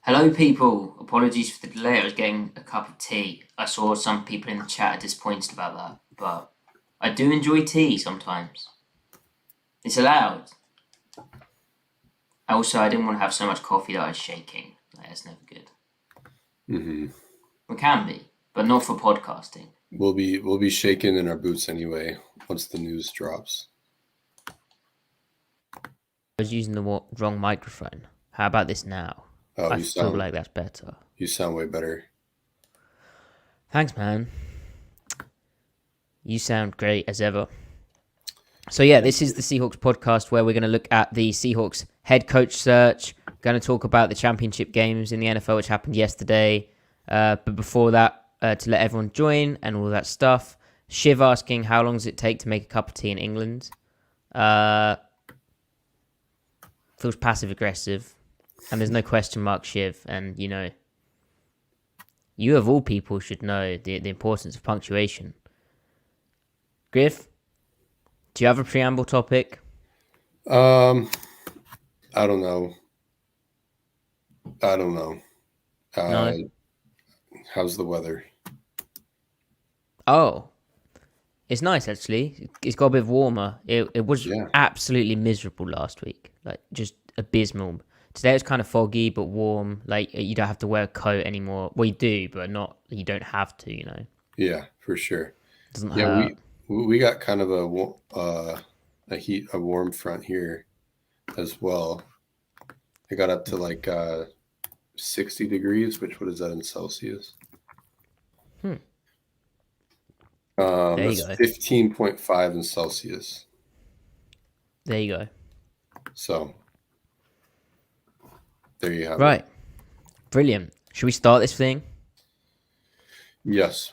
Hello, people. Apologies for the delay. I was getting a cup of tea. I saw some people in the chat are disappointed about that, but I do enjoy tea sometimes. It's allowed. Also, I didn't want to have so much coffee that I was shaking. That's never good. Mm-hmm. It can be, but not for podcasting. We'll be shaking in our boots anyway once the news drops. I was using the wrong microphone. How about this now? Oh, I feel like that's better. You sound way better. Thanks, man. You sound great as ever. So yeah, this is the Seahawks podcast where we're going to look at the Seahawks head coach search. Going to talk about the championship games in the NFL, which happened yesterday. But before that, to let everyone join and all that stuff. Shiv asking, how long does it take to make a cup of tea in England? Feels passive aggressive. And there's no question mark, Shiv. And, you of all people should know the importance of punctuation. Griff, do you have a preamble topic? I don't know. No? How's the weather? Oh, it's nice actually. It's got a bit warmer. It was absolutely miserable last week, like just abysmal. Today it's kind of foggy but warm. Like you don't have to wear a coat anymore. Well, you do, but you don't have to. Yeah, for sure. It doesn't hurt. We got kind of a warm front here as well. It got up to like 60 degrees, what is that in Celsius? There you go. 15.5 in Celsius. There you go. So there you have it. Right. Brilliant. Should we start this thing? Yes.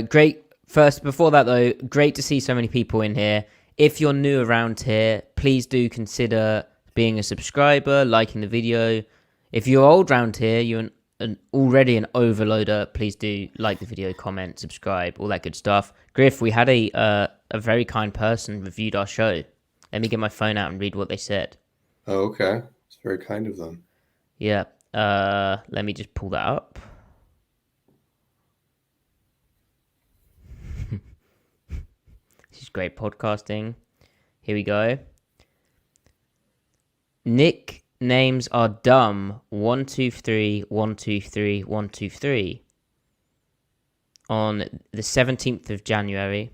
Great. First, before that though, great to see so many people in here. If you're new around here, please do consider being a subscriber, liking the video. If you're old around here, you're already an overloader, please do like the video, comment, subscribe, all that good stuff. Griff, we had a very kind person reviewed our show. Let me get my phone out and read what they said. Oh, okay. It's very kind of them. Yeah. Let me just pull that up. This is great podcasting. Here we go. Nicknames are dumb. 123 123 123. On the 17th of January.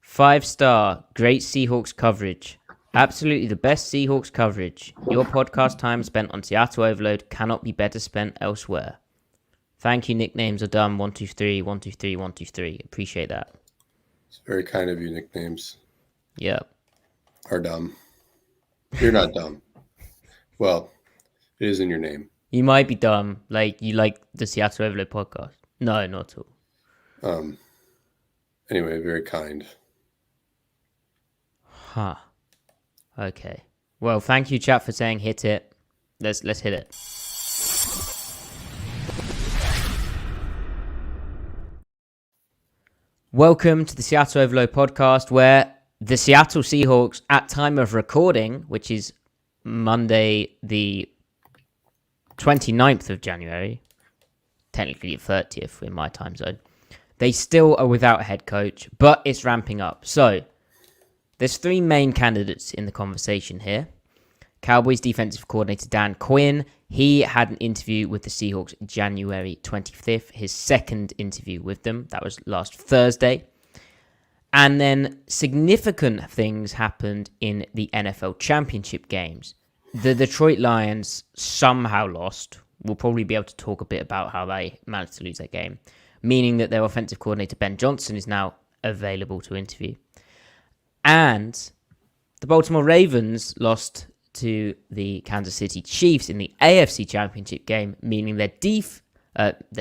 5-star. Great Seahawks coverage. Absolutely the best Seahawks coverage. Your podcast time spent on Seattle Overload cannot be better spent elsewhere. Thank you. Nicknames are dumb. 123 123 123. Appreciate that. It's very kind of you. Nicknames. Yeah. Are dumb. You're not dumb. Well, it is in your name. You might be dumb, like you like the Seattle Overload podcast. No, not at all. Anyway, very kind. Huh. Okay. Well, thank you, chat, for saying hit it. Let's hit it. Welcome to the Seattle Overload podcast, where the Seattle Seahawks, at time of recording, which is Monday the 29th of January, technically the 30th in my time zone, they still are without a head coach, but it's ramping up. So there's three main candidates in the conversation here. Cowboys defensive coordinator Dan Quinn, he had an interview with the Seahawks January 25th, his second interview with them. That was last Thursday. And then significant things happened in the NFL championship games. The Detroit Lions somehow lost. We'll probably be able to talk a bit about how they managed to lose that game, meaning that their offensive coordinator Ben Johnson is now available to interview. And the Baltimore Ravens lost to the Kansas City Chiefs in the AFC Championship game, meaning their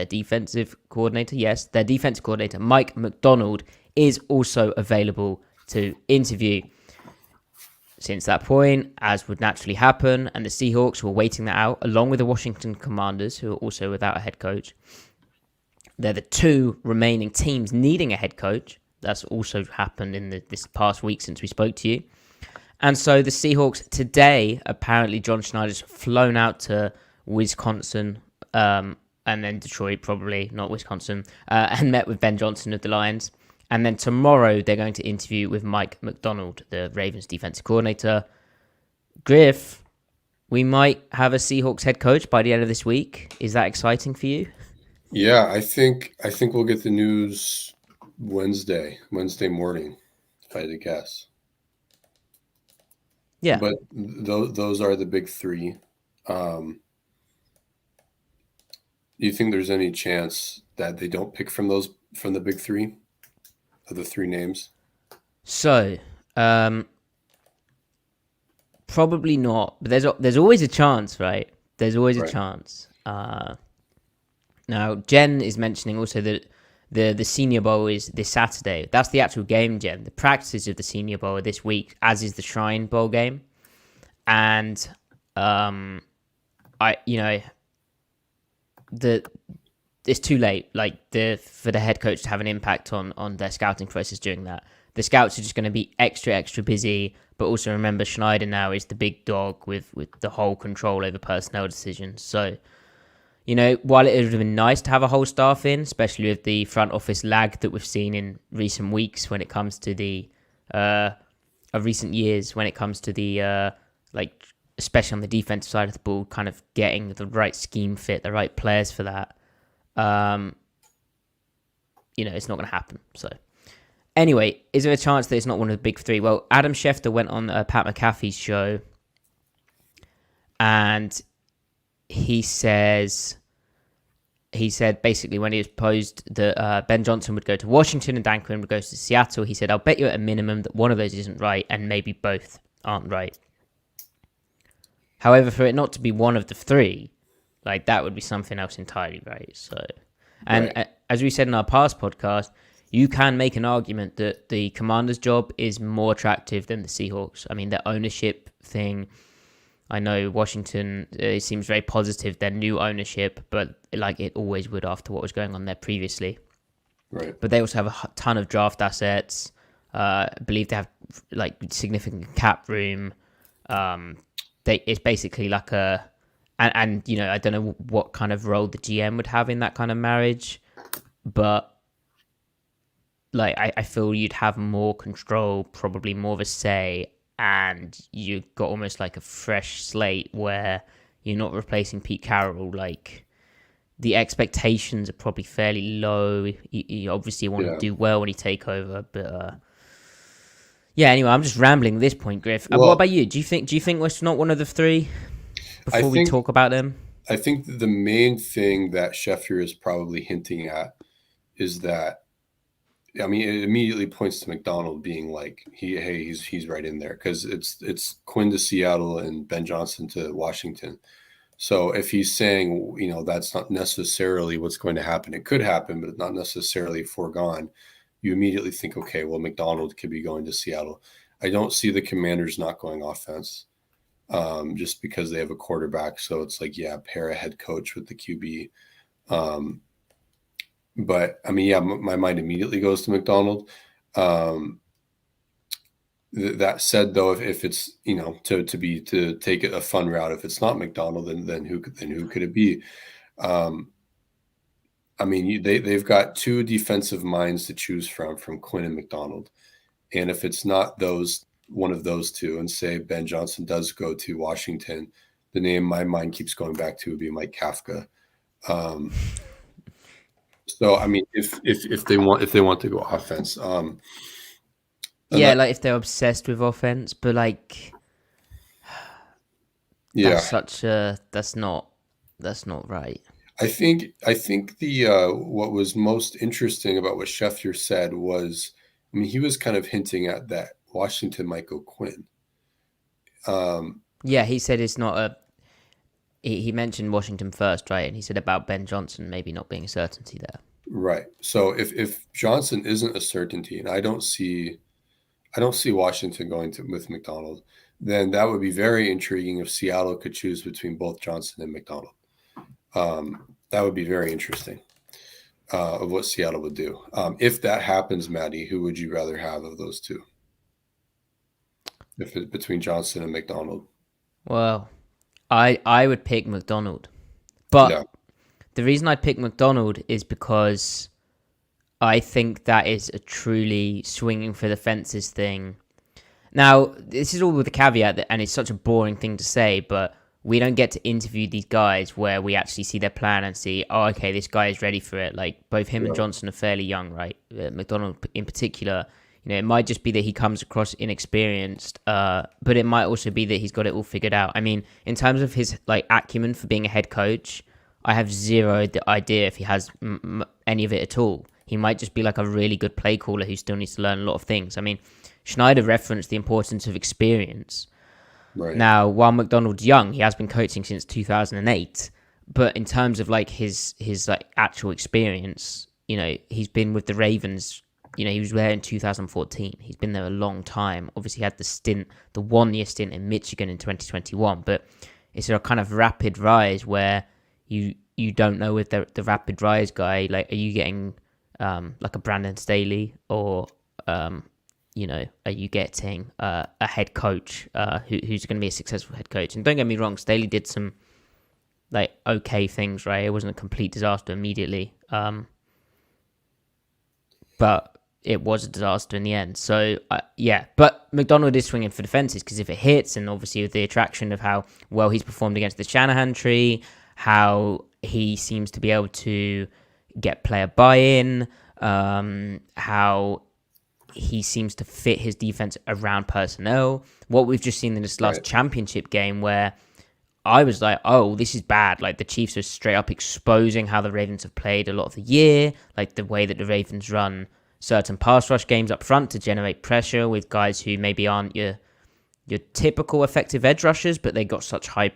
defensive coordinator, Mike McDonald, is also available to interview. Since that point, as would naturally happen, and the Seahawks were waiting that out, along with the Washington Commanders, who are also without a head coach. They're the two remaining teams needing a head coach. That's also happened in this past week since we spoke to you. And so the Seahawks today, apparently John Schneider's flown out to Wisconsin, and then Detroit, probably not Wisconsin, and met with Ben Johnson of the Lions. And then tomorrow they're going to interview with Mike McDonald, the Ravens defensive coordinator. Griff, we might have a Seahawks head coach by the end of this week. Is that exciting for you? Yeah, I think we'll get the news Wednesday morning, if I had to guess. Yeah. But those are the big three. Do you think there's any chance that they don't pick from the big three of the three names? So, probably not. But there's always a chance, right? There's always a Right. chance. Now, Jen is mentioning also that the Senior Bowl is this Saturday. That's the actual game, Jen. The practices of the Senior Bowl are this week, as is the Shrine Bowl game. And it's too late. Like for the head coach to have an impact on their scouting process during that. The scouts are just going to be extra busy. But also remember, Schneider now is the big dog with the whole control over personnel decisions. So, while it would have been nice to have a whole staff in, especially with the front office lag that we've seen in recent weeks when it comes to the of recent years when it comes to the especially on the defensive side of the ball, kind of getting the right scheme fit, the right players for that. It's not going to happen. So. Anyway, is there a chance that it's not one of the big three? Well, Adam Schefter went on Pat McAfee's show, and he said basically when he was posed that Ben Johnson would go to Washington and Dan Quinn would go to Seattle, he said, I'll bet you at a minimum that one of those isn't right and maybe both aren't right. However, for it not to be one of the three, like that would be something else entirely, right? So, and Right. As we said in our past podcast, you can make an argument that the Commanders' job is more attractive than the Seahawks. I mean, their ownership thing, I know Washington, it seems very positive, their new ownership, but like it always would after what was going on there previously. Right. But they also have a ton of draft assets. I believe they have like significant cap room. It's basically like I don't know what kind of role the GM would have in that kind of marriage, but like I feel you'd have more control, probably more of a say, and you've got almost like a fresh slate where you're not replacing Pete Carroll. Like the expectations are probably fairly low. You obviously want to do well when you take over, but yeah. Anyway, I'm just rambling at this point, Griff. What about you? Do you think it's not one of the three? Before we talk about them, I think the main thing that Schefter is probably hinting at is that, I mean, it immediately points to McDonald being like, he's right in there because it's Quinn to Seattle and Ben Johnson to Washington. So if he's saying, that's not necessarily what's going to happen, it could happen, but it's not necessarily foregone. You immediately think, okay, well, McDonald could be going to Seattle. I don't see the Commanders not going offense, just because they have a quarterback. So it's like, yeah, pair a head coach with the QB. But I mean, yeah, my mind immediately goes to McDonald. That said, though, if it's to take it a fun route, if it's not McDonald, then who could it be? I mean, they've got two defensive minds to choose from Quinn and McDonald, and if it's not one of those two, and say Ben Johnson does go to Washington, the name my mind keeps going back to would be Mike Kafka. So I mean, if they want to go offense, like if they're obsessed with offense, but like, yeah, that's not right. I think the what was most interesting about what Schefter said was, I mean, he was kind of hinting at that Washington might go Quinn. Yeah, he said it's not a. He mentioned Washington first, right? And he said about Ben Johnson maybe not being a certainty there. Right. So if Johnson isn't a certainty, and I don't see Washington going with McDonald, then that would be very intriguing if Seattle could choose between both Johnson and McDonald. That would be very interesting of what Seattle would do. If that happens, Matty, who would you rather have of those two? If it's between Johnson and McDonald? Well, I would pick McDonald. But No. the reason I pick McDonald is because I think that is a truly swinging for the fences thing. Now, this is all with the caveat that, and it's such a boring thing to say, but we don't get to interview these guys where we actually see their plan and see, oh, okay, this guy is ready for it. Like, both him and Johnson are fairly young, right? McDonald in particular, it might just be that he comes across inexperienced, but it might also be that he's got it all figured out. I mean, in terms of his like acumen for being a head coach, I have zero idea if he has any of it at all. He might just be like a really good play caller who still needs to learn a lot of things. I mean, Schneider referenced the importance of experience. Right. Now, while McDonald's young, he has been coaching since 2008. But in terms of like his like actual experience, he's been with the Ravens. He was there in 2014. He's been there a long time. Obviously, he had the 1 year stint in Michigan in 2021. But it's a kind of rapid rise where you don't know with the rapid rise guy, like, are you getting like a Brandon Staley, or are you getting a head coach who's going to be a successful head coach? And don't get me wrong, Staley did some like okay things, right? It wasn't a complete disaster immediately, but it was a disaster in the end. So yeah, but McDonald is swinging for the fences because if it hits, and obviously with the attraction of how well he's performed against the Shanahan tree, how he seems to be able to get player buy-in, how he seems to fit his defense around personnel. What we've just seen in this last championship game, where I was like, oh, this is bad. Like, the Chiefs are straight up exposing how the Ravens have played a lot of the year, like the way that the Ravens run certain pass rush games up front to generate pressure with guys who maybe aren't your typical effective edge rushers, but they got such high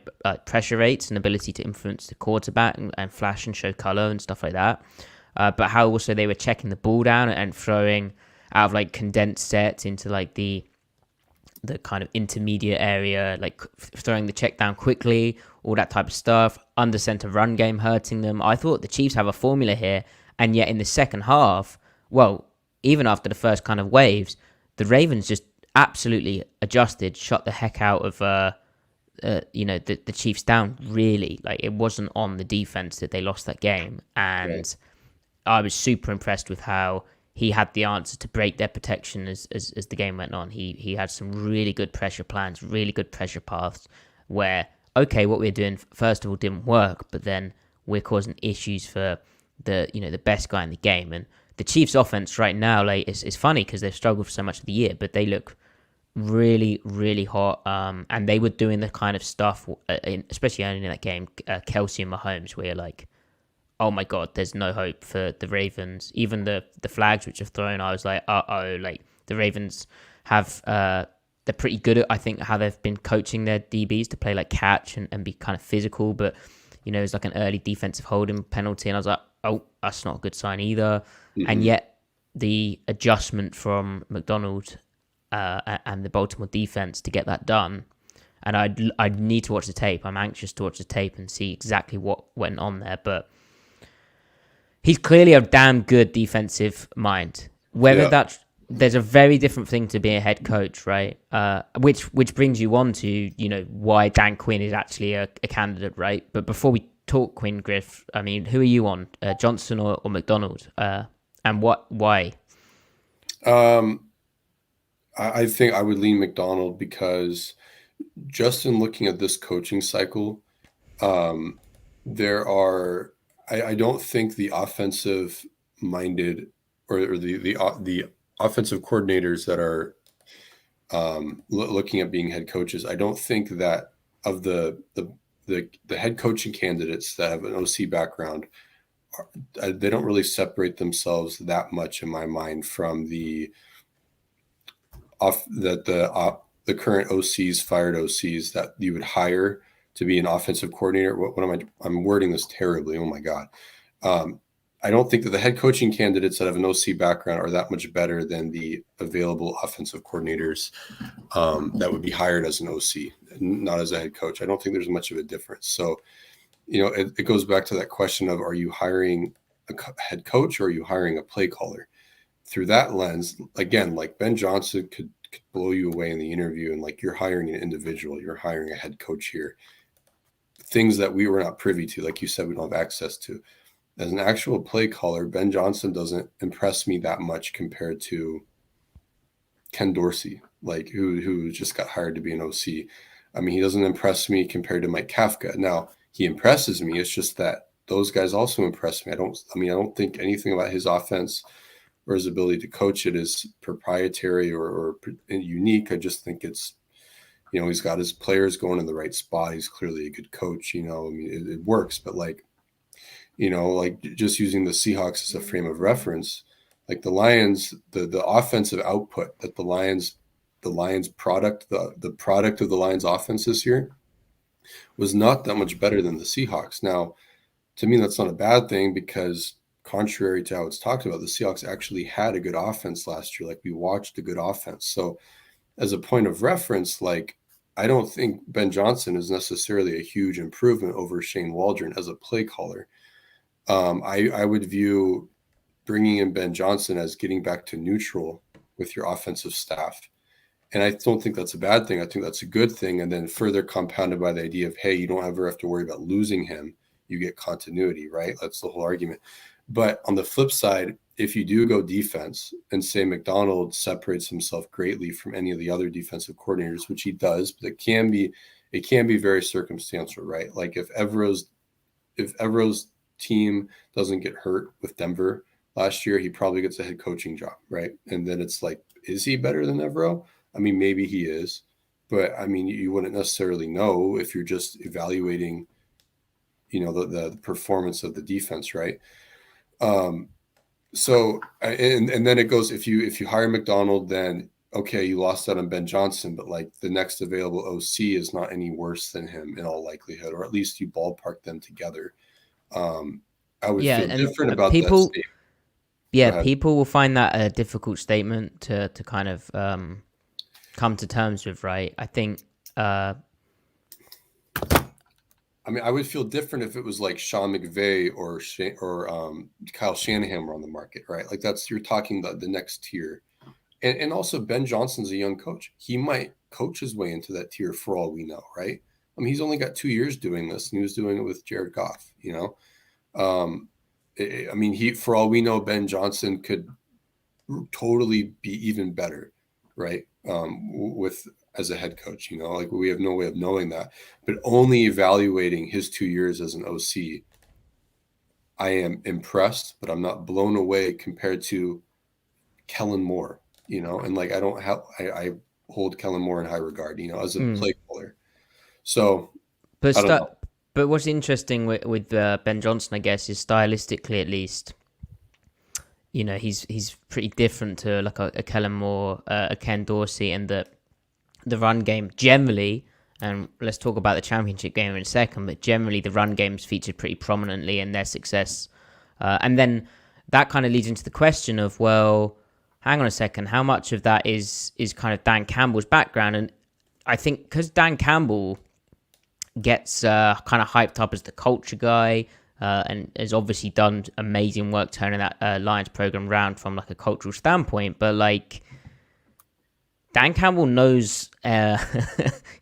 pressure rates and ability to influence the quarterback and flash and show color and stuff like that. But how also they were checking the ball down and throwing out of like condensed sets into like the kind of intermediate area, like throwing the check down quickly, all that type of stuff. Under center run game hurting them. I thought the Chiefs have a formula here, and yet in the second half, well, even after the first kind of waves, the Ravens just absolutely adjusted, shut the heck out of the Chiefs down. Really, like, it wasn't on the defense that they lost that game, and I was super impressed with how he had the answer to break their protection as the game went on. He had some really good pressure plans, really good pressure paths, where, okay, what we're doing first of all didn't work, but then we're causing issues for the best guy in the game. And the Chiefs' offense right now, like, it's funny because they've struggled for so much of the year, but they look really, really hot. And they were doing the kind of stuff, especially early in that game, Kelsey and Mahomes, where you're like, oh my God, there's no hope for the Ravens. Even the flags which are thrown, I was like, like, the Ravens have, they're pretty good at, I think, how they've been coaching their DBs to play like catch and be kind of physical, but it's like an early defensive holding penalty, and I was like, oh, that's not a good sign either. Mm-hmm. And yet the adjustment from McDonald and the Baltimore defense to get that done, and I'd need to watch the tape. I'm anxious to watch the tape and see exactly what went on there, but he's clearly a damn good defensive mind. There's a very different thing to be a head coach, right? Which brings you on to, why Dan Quinn is actually a candidate, right? But before we talk Quinn, Griff, I mean, who are you on, Johnson or McDonald? And why? I think I would lean McDonald because just in looking at this coaching cycle, there are, I don't think the offensive minded or the offensive coordinators that are looking at being head coaches, I don't think that of the head coaching candidates that have an OC background, they don't really separate themselves that much in my mind from the current OCs, fired OCs that you would hire to be an offensive coordinator. I'm wording this terribly. Oh my God. I don't think that the head coaching candidates that have an OC background are that much better than the available offensive coordinators that would be hired as an OC, not as a head coach. I don't think there's much of a difference. So, it goes back to that question of, are you hiring a head coach or are you hiring a play caller? Through that lens, again, like Ben Johnson could blow you away in the interview, and like, you're hiring an individual, you're hiring a head coach here. things that we were not privy to, like you said, we don't have access to. As an actual play caller, Ben Johnson doesn't impress me that much compared to Ken Dorsey, like who just got hired to be an OC. I mean, he doesn't impress me compared to Mike Kafka. Now, he impresses me. It's just that those guys also impress me. I don't think anything about his offense or his ability to coach it is proprietary or unique. I just think it's, he's got his players going in the right spot. He's clearly a good coach. I mean, it works, but like just using the Seahawks as a frame of reference, like the Lions, the offensive output that the Lions product, the product of the Lions offense this year was not that much better than the Seahawks. Now, to me, that's not a bad thing because contrary to how it's talked about, the Seahawks actually had a good offense last year. Like we watched a good offense. So as a point of reference, like I don't think Ben Johnson is necessarily a huge improvement over Shane Waldron as a play caller. I would view bringing in Ben Johnson as getting back to neutral with your offensive staff. And I don't think that's a bad thing. I think that's a good thing. And then further compounded by the idea of, hey, you don't ever have to worry about losing him. You get continuity, right? That's the whole argument. But on the flip side, if you do go defense and say McDonald separates himself greatly from any of the other defensive coordinators, which he does, but it can be very circumstantial, right? Like if Evero's team doesn't get hurt with Denver last year, he probably gets a head coaching job, right? And then it's like, is he better than Evero? I mean, maybe he is, but I mean, you wouldn't necessarily know if you're just evaluating, the performance of the defense, right? So, and then it goes, if you hire McDonald, then okay, you lost out on Ben Johnson, but like the next available OC is not any worse than him in all likelihood, or at least you ballpark them together. I would feel different about that statement. Yeah, people will find that a difficult statement to kind of come to terms with, right? I think. I mean, I would feel different if it was like Sean McVay or Kyle Shanahan were on the market, right? Like you're talking the next tier. And also Ben Johnson's a young coach. He might coach his way into that tier for all we know, right? I mean, he's only got 2 years doing this, and he was doing it with Jared Goff, I mean, for all we know, Ben Johnson could totally be even better, right? As a head coach, like we have no way of knowing that, but only evaluating his 2 years as an OC, I am impressed, but I'm not blown away compared to Kellen Moore, and like I hold Kellen Moore in high regard, as a play caller. So, but what's interesting with Ben Johnson, I guess, is stylistically at least, he's pretty different to like a Kellen Moore, a Ken Dorsey, and the run game generally, and let's talk about the championship game in a second, but generally the run game's featured pretty prominently in their success. And then that kind of leads into the question of, well, hang on a second, how much of that is kind of Dan Campbell's background? And I think because Dan Campbell gets kind of hyped up as the culture guy, and has obviously done amazing work turning that Lions program around from like a cultural standpoint, but like Dan Campbell knows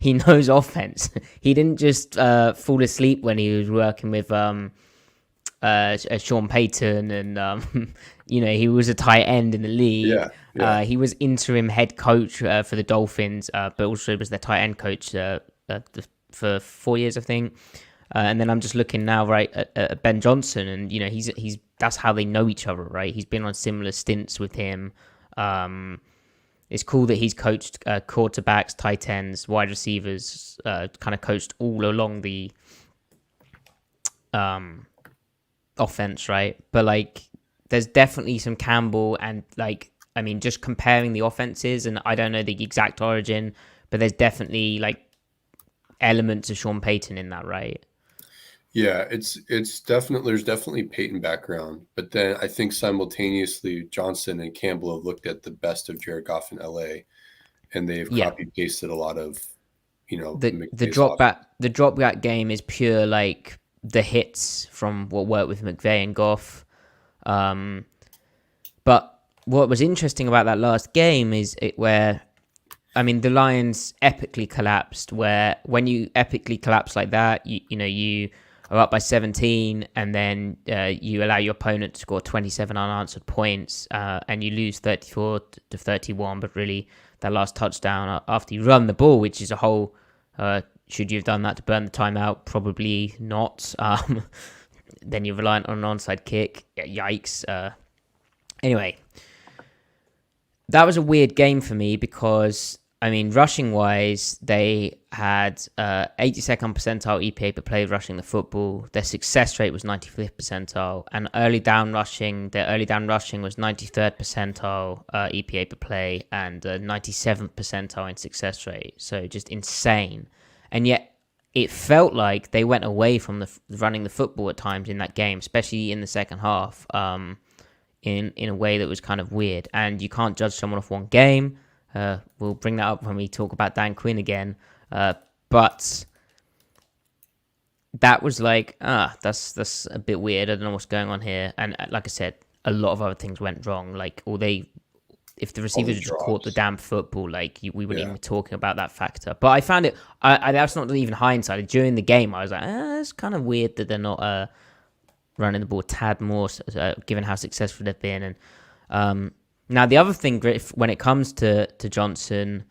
he knows offense. He didn't just fall asleep when he was working with Sean Payton, and he was a tight end in the league. Yeah. He was interim head coach for the Dolphins, but also was their tight end coach for 4 years, I think. And then I'm just looking now, right, at Ben Johnson, and he's that's how they know each other, right? He's been on similar stints with him. It's cool that he's coached quarterbacks, tight ends, wide receivers, kind of coached all along the offense, right? But like, there's definitely some Campbell, and like, I mean, just comparing the offenses, and I don't know the exact origin, but there's definitely like elements of Sean Payton in that, right? Yeah, it's definitely, there's definitely Payton background, but then I think simultaneously Johnson and Campbell have looked at the best of Jared Goff in LA, and they've copy pasted a lot of, the drop back game is pure like the hits from what worked with McVay and Goff. But what was interesting about that last game is where I mean, the Lions epically collapsed. Where when you epically collapse like that, you are up by 17, and then you allow your opponent to score 27 unanswered points, and you lose 34 to 31. But really, that last touchdown after you run the ball, which is a whole. Should you have done that to burn the timeout? Probably not. Then you're reliant on an onside kick. Yikes. Anyway, that was a weird game for me because, I mean, rushing-wise, they had 82nd percentile EPA per play rushing the football. Their success rate was 95th percentile. And their early down rushing was 93rd percentile EPA per play and 97th percentile in success rate. So just insane. And yet, it felt like they went away from running the football at times in that game, especially in the second half, in a way that was kind of weird. And you can't judge someone off one game. We'll bring that up when we talk about Dan Quinn again. But that was like, that's a bit weird. I don't know what's going on here. And like I said, a lot of other things went wrong. Like, if the receivers just caught the damn football, like we wouldn't even be talking about that factor. But I found it, that's not even hindsight. During the game, I was like, it's kind of weird that they're not running the ball a tad more, given how successful they've been. And now the other thing, Griff, when it comes to Johnson,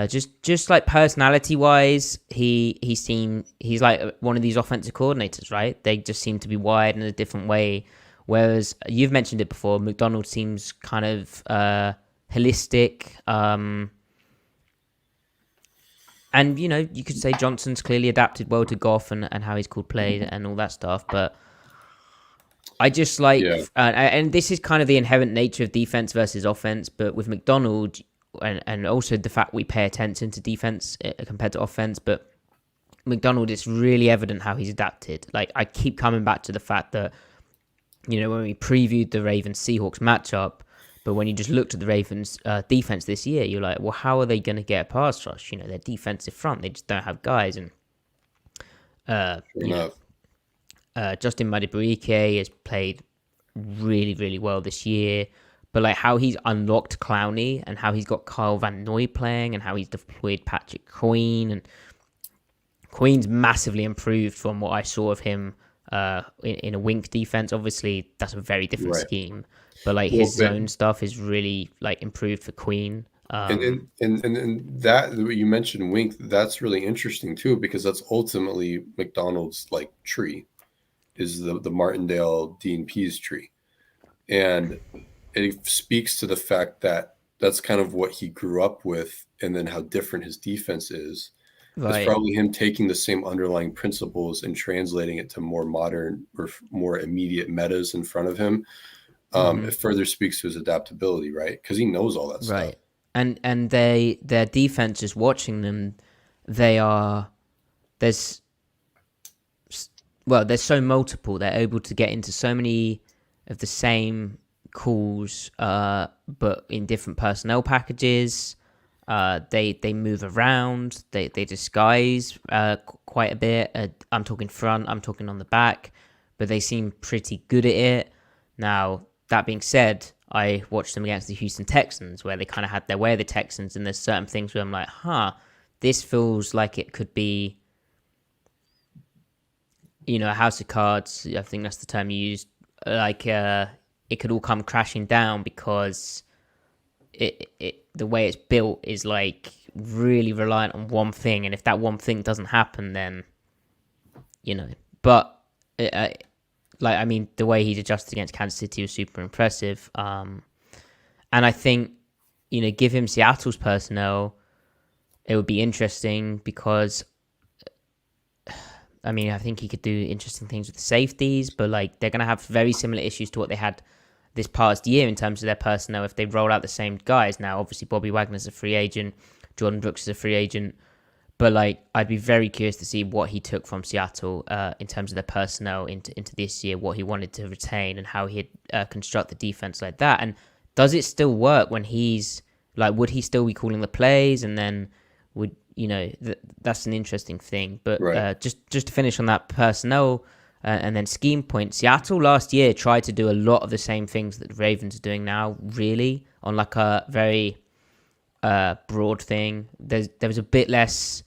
just like personality-wise, he's like one of these offensive coordinators, right? They just seem to be wired in a different way. Whereas you've mentioned it before, McDonald seems kind of holistic. And, you could say Johnson's clearly adapted well to Goff and how he's called plays and all that stuff. But I just like, and this is kind of the inherent nature of defense versus offense. But with McDonald, and also the fact we pay attention to defense compared to offense, but McDonald, it's really evident how he's adapted. Like, I keep coming back to the fact that, when we previewed the Ravens-Seahawks matchup, but when you just looked at the Ravens' defense this year, you're like, well, how are they going to get a pass rush? Their defensive front, they just don't have guys. And Justin Madubuike has played really, really well this year. But like how he's unlocked Clowney and how he's got Kyle Van Noy playing and how he's deployed Patrick Queen. And Queen's massively improved from what I saw of him in a wink defense. Obviously, that's a very different scheme. But like his zone stuff is really like improved for Queen. And that what you mentioned, wink, that's really interesting too, because that's ultimately McDonald's like tree, is the Martindale Dean Pease tree, and it speaks to the fact that that's kind of what he grew up with, and then how different his defense is. Right. It's probably him taking the same underlying principles and translating it to more modern or more immediate metas in front of him. It further speaks to his adaptability, right? Because he knows all that stuff. Right. And their defense, just watching them, they're so multiple. They're able to get into so many of the same calls, but in different personnel packages. They move around. They disguise quite a bit. I'm talking front. I'm talking on the back, but they seem pretty good at it. Now, that being said, I watched them against the Houston Texans, where they kind of had their way of the Texans, and there's certain things where I'm like, this feels like it could be, a house of cards. I think that's the term you used. Like, it could all come crashing down because the way it's built is like really reliant on one thing, and if that one thing doesn't happen, then But the way he's adjusted against Kansas City was super impressive. And I think give him Seattle's personnel, it would be interesting because I think he could do interesting things with the safeties, but like they're gonna have very similar issues to what they had this past year in terms of their personnel if they roll out the same guys. Now, obviously, Bobby Wagner's a free agent, Jordan Brooks is a free agent, but like I'd be very curious to see what he took from Seattle in terms of their personnel into this year, what he wanted to retain, and how he'd construct the defense like that. And does it still work when he's like, would he still be calling the plays, and then would that's an interesting thing. But right. Just to finish on that personnel. And then scheme point, Seattle last year tried to do a lot of the same things that the Ravens are doing now, really, on like a very broad thing. There was a bit less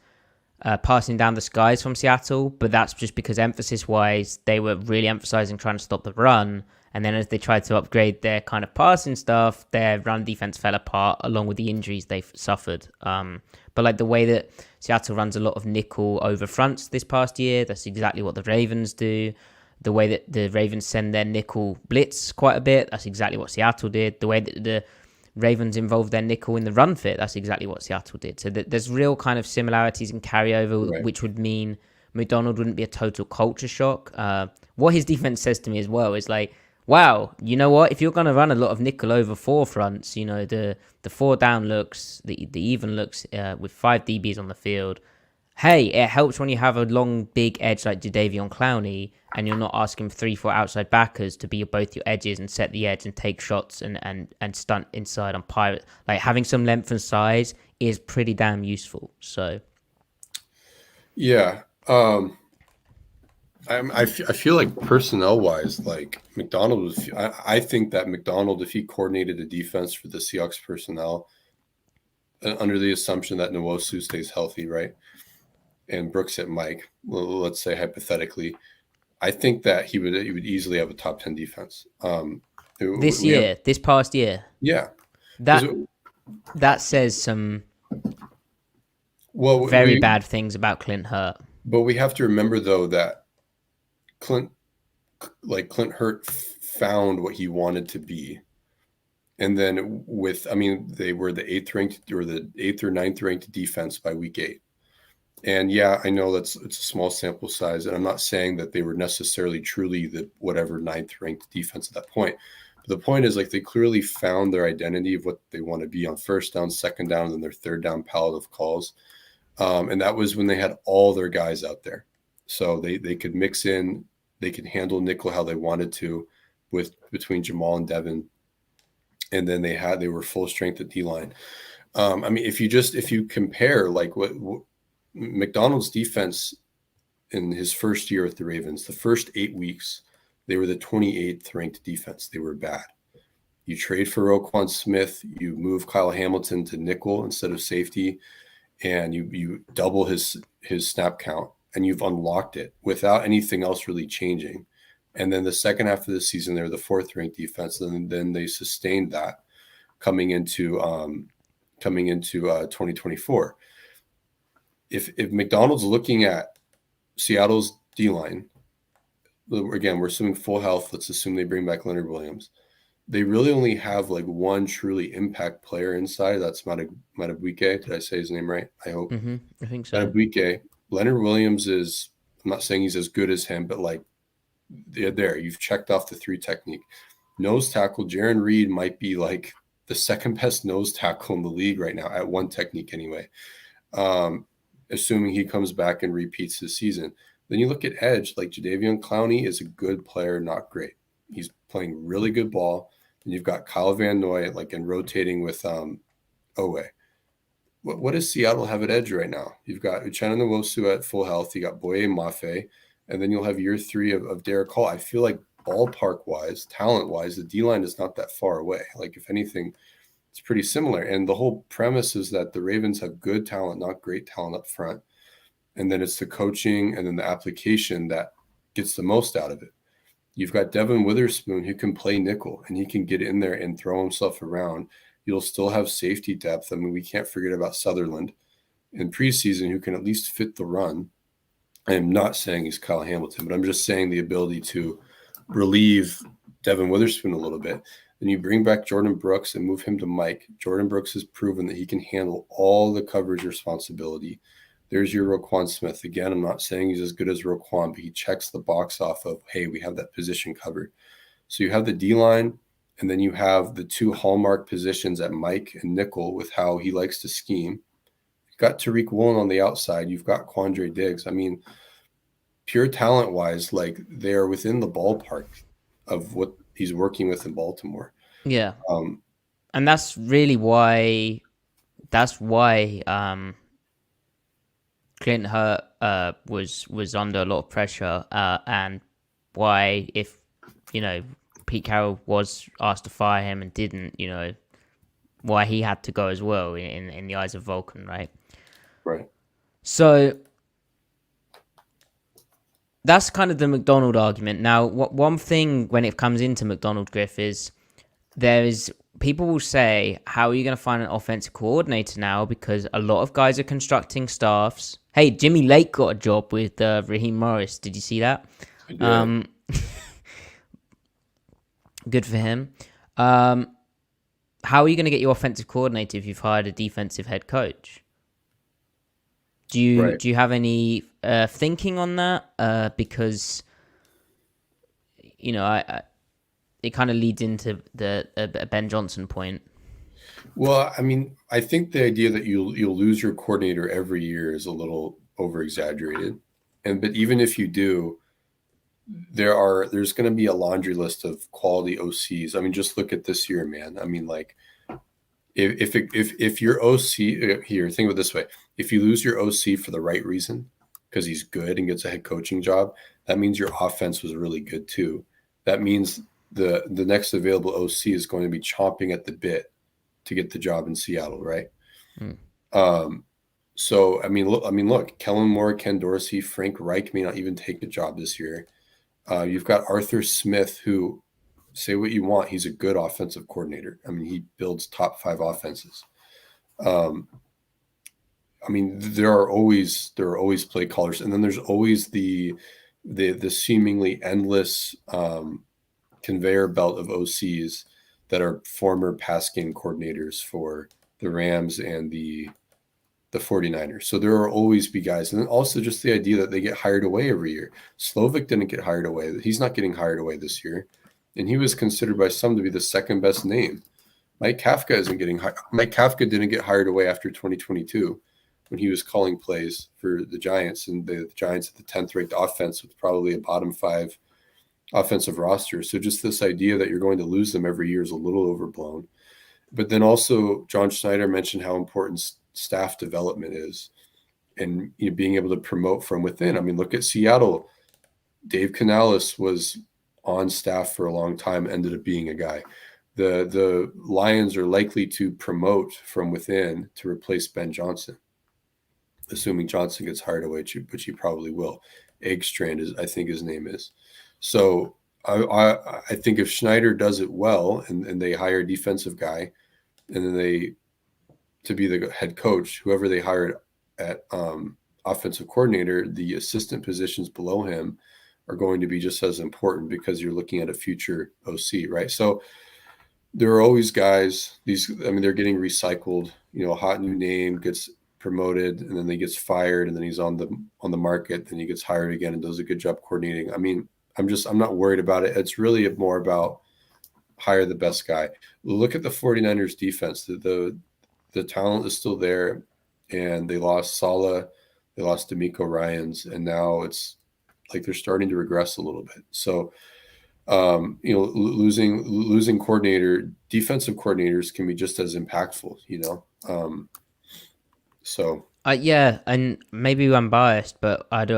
passing down the skies from Seattle, but that's just because emphasis-wise, they were really emphasizing trying to stop the run. And then as they tried to upgrade their kind of passing stuff, their run defense fell apart along with the injuries they've suffered. But like the way that Seattle runs a lot of nickel over fronts this past year, that's exactly what the Ravens do. The way that the Ravens send their nickel blitz quite a bit, that's exactly what Seattle did. The way that the Ravens involved their nickel in the run fit, that's exactly what Seattle did. So there's real kind of similarities and carryover, Right. which would mean McDonald wouldn't be a total culture shock. What his defense says to me as well is like, wow, you know what? If you're going to run a lot of nickel over four fronts, the 4 down looks, the even looks with 5 DBs on the field, hey, it helps when you have a long, big edge like Jadeveon Clowney and you're not asking 3-4 outside backers to be both your edges and set the edge and take shots and stunt inside on Pirate. Like having some length and size is pretty damn useful. So, Yeah. I feel like personnel wise, like McDonald was. I think that McDonald, if he coordinated the defense for the Seahawks personnel, under the assumption that Nwosu stays healthy, right, and Brooks at Mike, let's say hypothetically, I think that he would easily have a top 10 defense. this past year, yeah, that says some well, very bad things about Clint Hurt. But we have to remember though that Clint Hurt found what he wanted to be. And then they were the 8th ranked or the 8th or 9th ranked defense by week 8. And yeah, I know it's a small sample size. And I'm not saying that they were necessarily truly the whatever 9th ranked defense at that point. But the point is like they clearly found their identity of what they want to be on first down, second down, and their third down palette of calls. And that was when they had all their guys out there. So they could mix in, they could handle nickel how they wanted to between Jamal and Devin. And then they were full strength at D-line. If you compare like what McDonald's defense in his first year with the Ravens, the first 8 weeks, they were the 28th ranked defense. They were bad. You trade for Roquan Smith, you move Kyle Hamilton to nickel instead of safety, and you double his snap count, and you've unlocked it without anything else really changing. And then the second half of the season, they were the 4th ranked defense, and then they sustained that coming into 2024. If McDonald's looking at Seattle's D-line, again, we're assuming full health. Let's assume they bring back Leonard Williams. They really only have like one truly impact player inside. That's Madubuike. Did I say his name right? I hope. Mm-hmm. I think so. Madubuike. Leonard Williams is, I'm not saying he's as good as him, but like there, you've checked off the 3 technique. Nose tackle, Jaron Reed might be like the second best nose tackle in the league right now at 1 technique anyway. Assuming he comes back and repeats his season. Then you look at edge, like Jadeveon Clowney is a good player, not great. He's playing really good ball. And you've got Kyle Van Noy and rotating with Owe. What does Seattle have at edge right now? You've got Uchenna Nwosu at full health. You got Boye Mafe. And then you'll have year 3 of Derek Hall. I feel like ballpark-wise, talent-wise, the D-line is not that far away. Like, if anything, it's pretty similar. And the whole premise is that the Ravens have good talent, not great talent up front. And then it's the coaching and then the application that gets the most out of it. You've got Devin Witherspoon who can play nickel, and he can get in there and throw himself around. You'll still have safety depth. I mean, we can't forget about Sutherland in preseason who can at least fit the run. I'm not saying he's Kyle Hamilton, but I'm just saying the ability to relieve Devin Witherspoon a little bit. Then you bring back Jordan Brooks and move him to Mike. Jordan Brooks has proven that he can handle all the coverage responsibility. There's your Roquan Smith. Again, I'm not saying he's as good as Roquan, but he checks the box off of, hey, we have that position covered. So you have the D-line, and then you have the 2 hallmark positions at Mike and nickel with how he likes to scheme. You've got Tariq Woolen on the outside. You've got Quandre Diggs. I mean, pure talent-wise, like, they are within the ballpark of what he's working with in Baltimore. Yeah. And that's really why Clint Hurt was under a lot of pressure, and why, if Pete Carroll was asked to fire him and didn't, why he had to go as well in the eyes of Vulcan, right? Right. So that's kind of the McDonald argument. Now, one thing when it comes into McDonald, Griff, is people will say, how are you going to find an offensive coordinator now? Because a lot of guys are constructing staffs. Hey, Jimmy Lake got a job with Raheem Morris. Did you see that? Yeah. Good for him. How are you going to get your offensive coordinator if you've hired a defensive head coach? Do you have any thinking on that? Because it kind of leads into the Ben Johnson point. Well, I mean, I think the idea that you'll lose your coordinator every year is a little over exaggerated. But even if you do, there's going to be a laundry list of quality OCs. I mean, just look at this year, man. I mean, like if your OC here, think of it this way: if you lose your OC for the right reason, because he's good and gets a head coaching job, that means your offense was really good too. That means the next available OC is going to be chomping at the bit to get the job in Seattle, right? So I mean, look, Kellen Moore, Ken Dorsey, Frank Reich may not even take a job this year. You've got Arthur Smith, who, say what you want, he's a good offensive coordinator. I mean, he builds top 5 offenses. I mean, there are always play callers, and then there's always the seemingly endless conveyor belt of OCs that are former pass game coordinators for the Rams and the 49ers. So there will always be guys. And then also just the idea that they get hired away every year. Slovic didn't get hired away. He's not getting hired away this year. And he was considered by some to be the second best name. Mike Kafka isn't getting hired. Mike Kafka didn't get hired away after 2022 when he was calling plays for the Giants. And the Giants had the 10th ranked offense with probably a bottom 5 offensive roster. So just this idea that you're going to lose them every year is a little overblown. But then also John Schneider mentioned how important staff development is, and being able to promote from within. I mean, look at Seattle. Dave Canales was on staff for a long time, ended up being a guy. The Lions are likely to promote from within to replace Ben Johnson, assuming Johnson gets hired away, which he probably will. Eggstrand I think his name is. So I think if Schneider does it well and they hire a defensive guy, and then to be the head coach, whoever they hired at offensive coordinator, the assistant positions below him are going to be just as important because you're looking at a future OC, right? So there are always guys, they're getting recycled, a hot new name gets promoted and then he gets fired and then he's on the market, then he gets hired again and does a good job coordinating. I mean, I'm not worried about it. It's really more about hire the best guy. Look at the 49ers defense. The talent is still there, and they lost Saleh, they lost D'Amico Ryans, and now it's like they're starting to regress a little bit. So, losing defensive coordinators can be just as impactful, Yeah, and maybe I'm biased, but I'd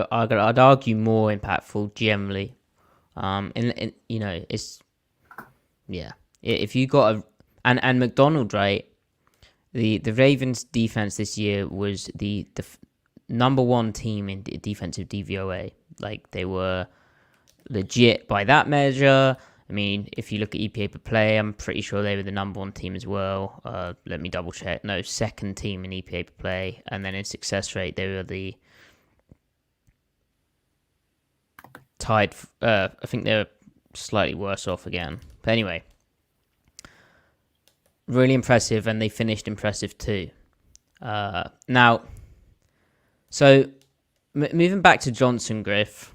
argue more impactful generally. If you got and McDonald, right? The Ravens defense this year was the number 1 team in defensive DVOA. Like, they were legit by that measure. I mean, if you look at EPA per play, I'm pretty sure they were the number 1 team as well. Let me double check. No, second team in EPA per play. And then in success rate, they were the tied. I think they're slightly worse off again. But anyway, really impressive, and they finished impressive too. Now, so moving back to Johnson, Griff,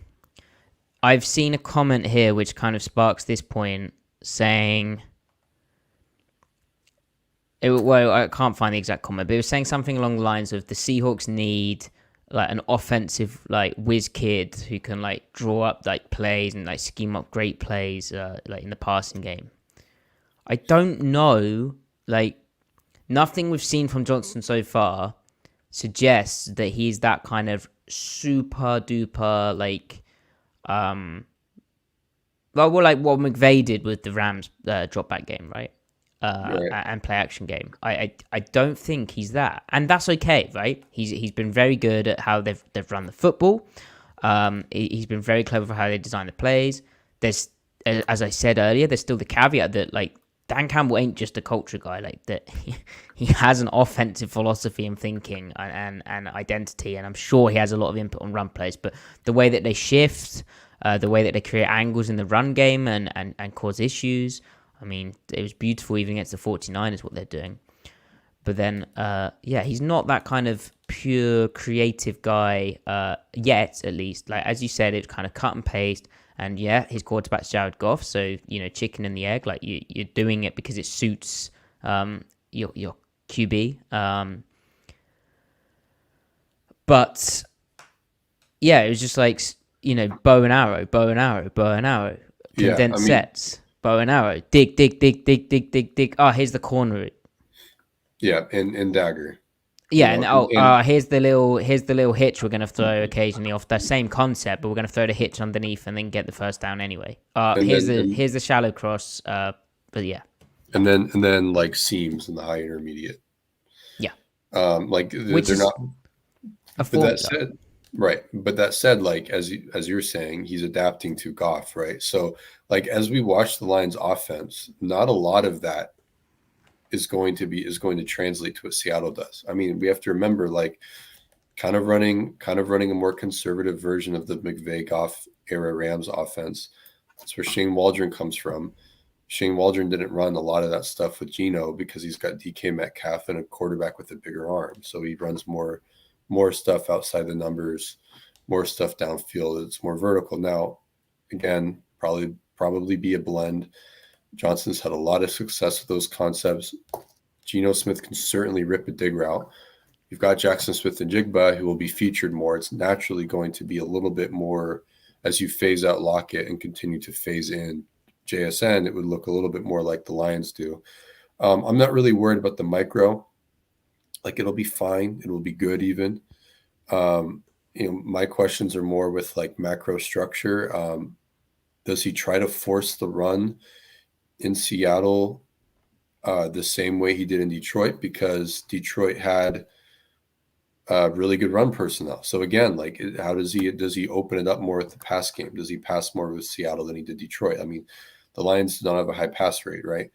I've seen a comment here which kind of sparks this point, saying, I can't find the exact comment, but it was saying something along the lines of the Seahawks need like an offensive like whiz kid who can like draw up like plays and like scheme up great plays like in the passing game. I don't know, like nothing we've seen from Johnson so far suggests that he's that kind of super duper like like what McVay did with the Rams drop back game, right? and play action game. I don't think he's that, and that's okay, right? He's been very good at how they've run the football. He's been very clever for how they design the plays. There's, as I said earlier, there's still the caveat that like Dan Campbell ain't just a culture guy. Like that, he has an offensive philosophy and thinking and identity, and I'm sure he has a lot of input on run plays. But the way that they shift, the way that they create angles in the run game and cause issues, I mean, it was beautiful even against the 49ers what they're doing. But then, he's not that kind of pure creative guy yet, at least. Like, as you said, it's kind of cut and paste. And yeah, his quarterback's Jared Goff. So, chicken and the egg. Like, you're doing it because it suits your QB. But, yeah, it was just like, bow and arrow. Condensed sets. Bow and arrow. Dig. Oh, here's the corner. Yeah, and dagger. Yeah, and here's the little hitch we're gonna throw occasionally off the same concept, but we're gonna throw the hitch underneath and then get the first down anyway. Here's the shallow cross. But yeah. And then like seams in the high intermediate. Yeah. Which they're not. But that said, right. But that said, like as you're saying, he's adapting to Goff, right? So like as we watch the Lions' offense, not a lot of that is going to translate to what Seattle does. I mean, we have to remember, like, kind of running a more conservative version of the McVay Goff era Rams offense. That's where Shane Waldron comes from. Shane Waldron didn't run a lot of that stuff with Geno because he's got DK Metcalf and a quarterback with a bigger arm. So he runs more stuff outside the numbers, more stuff downfield. It's more vertical. Now, again, probably be a blend. Johnson's had a lot of success with those concepts. Geno Smith can certainly rip a dig route. You've got Jackson Smith and Jigba, who will be featured more. It's naturally going to be a little bit more as you phase out Lockett and continue to phase in JSN. It would look a little bit more like the Lions do. I'm not really worried about the micro. Like, it'll be fine. It will be good even. My questions are more with like macro structure. Does he try to force the run in Seattle the same way he did in Detroit? Because Detroit had really good run personnel. So again, like, how does he open it up more with the pass game? Does he pass more with Seattle than he did Detroit? I mean, the Lions don't have a high pass rate, right?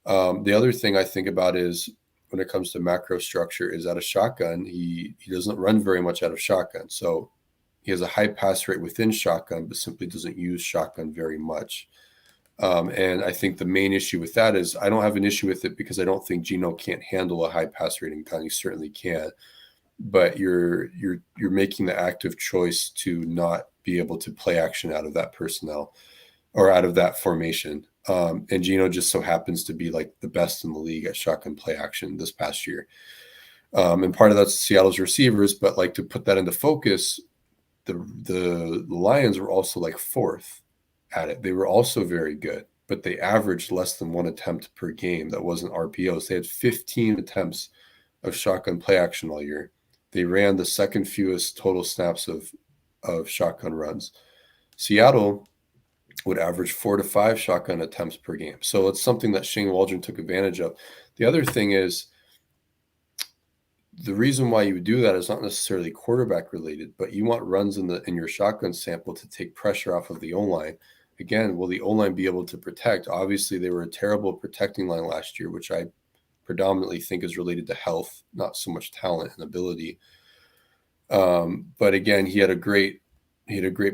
The other thing I think about is when it comes to macro structure is out of shotgun. He doesn't run very much out of shotgun. So he has a high pass rate within shotgun, but simply doesn't use shotgun very much. And I think the main issue with that is I don't have an issue with it because I don't think Geno can't handle a high pass rating gun. He certainly can, but you're making the active choice to not be able to play action out of that personnel or out of that formation. And Geno just so happens to be like the best in the league at shotgun play action this past year. And part of that's Seattle's receivers, but like to put that into focus, the Lions were also like fourth at it. They were also very good, but they averaged less than one attempt per game. That wasn't RPOs. They had 15 attempts of shotgun play action all year. They ran the second fewest total snaps of shotgun runs. Seattle would average 4 to 5 shotgun attempts per game. So it's something that Shane Waldron took advantage of. The other thing is the reason why you would do that is not necessarily quarterback related, but you want runs in your shotgun sample to take pressure off of the O-line. Again, will the O-line be able to protect? Obviously, they were a terrible protecting line last year, which I predominantly think is related to health, not so much talent and ability. But again, he had a great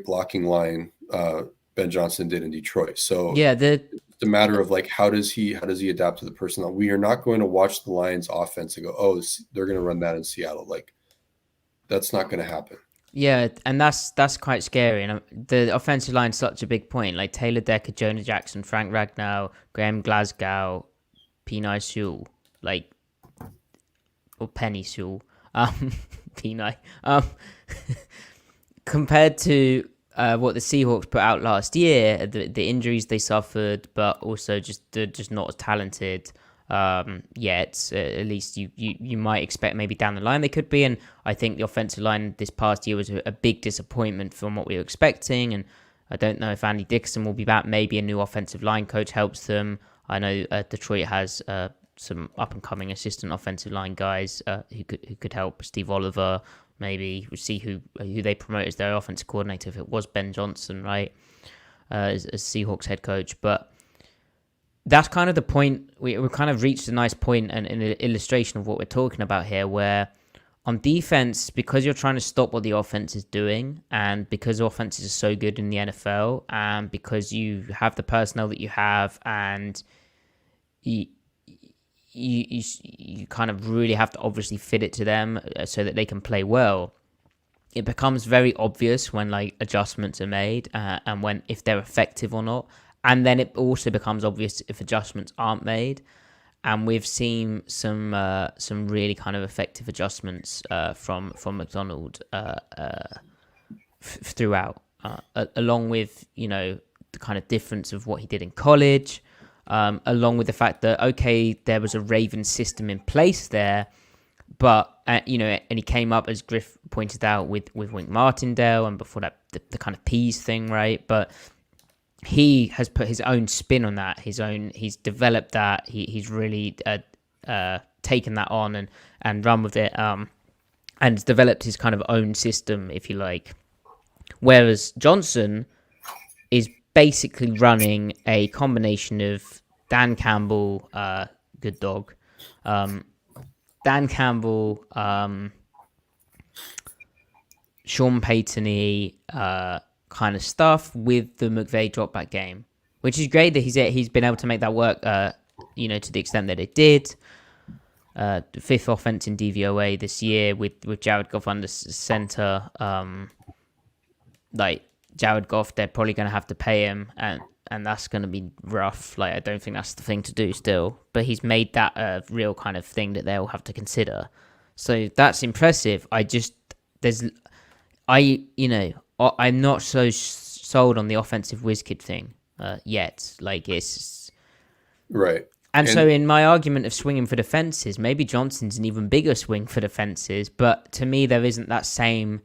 blocking line. Ben Johnson did in Detroit. So yeah, it's a matter of like how does he adapt to the personnel? We are not going to watch the Lions offense and go, oh, they're going to run that in Seattle. Like, that's not going to happen. Yeah, and that's quite scary. And the offensive line is such a big point. Like Taylor Decker, Jonah Jackson, Frank Ragnow, Graham Glasgow, Penei Sewell, or Penny Sewell, Penei. Compared to what the Seahawks put out last year, the injuries they suffered, but also they're just not as talented yet. At least you might expect maybe down the line they could be. And I think the offensive line this past year was a big disappointment from what we were expecting. And I don't know if Andy Dixon will be back. Maybe a new offensive line coach helps them. I know Detroit has some up and coming assistant offensive line guys who could help. Steve Oliver, maybe. We'll see who they promote as their offensive coordinator. If it was Ben Johnson, right, as Seahawks head coach, but that's kind of the point. We've kind of reached a nice point and an illustration of what we're talking about here, where on defense, because you're trying to stop what the offense is doing, and because offenses are so good in the NFL, and because you have the personnel that you have, and you kind of really have to obviously fit it to them so that they can play well. It becomes very obvious when like adjustments are made and when if they're effective or not. And then it also becomes obvious if adjustments aren't made. And we've seen some really kind of effective adjustments from McDonald throughout, along with, you know, the kind of difference of what he did in college, along with the fact that, okay, there was a Ravens system in place there, but, you know, and he came up, as Griff pointed out, with Wink Martindale, and before that, the kind of Peas thing, right? But he has put his own spin on that. He's developed that. He's really taken that on and run with it, and developed his kind of own system, if you like. Whereas Johnson is basically running a combination of Dan Campbell, good dog, Dan Campbell, Sean Payton-y, kind of stuff with the McVay dropback game, which is great that he's been able to make that work, you know, to the extent that it did. The fifth offense in DVOA this year with Jared Goff under center. Like Jared Goff, they're probably going to have to pay him, and that's going to be rough. Like, I don't think that's the thing to do still, but he's made that a real kind of thing that they'll have to consider. So that's impressive. I'm not so sold on the offensive whiz kid thing yet. Like, it's right. And so in my argument of swinging for the fences, maybe Johnson's an even bigger swing for the fences, but to me there isn't that same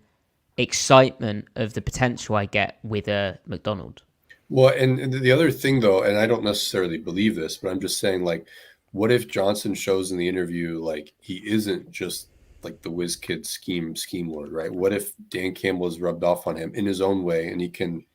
excitement of the potential I get with a McDonald. Well, and the other thing though, and I don't necessarily believe this, but I'm just saying, like, what if Johnson shows in the interview like he isn't just like the whiz kid scheme lord, right? What if Dan Campbell is rubbed off on him in his own way, and he can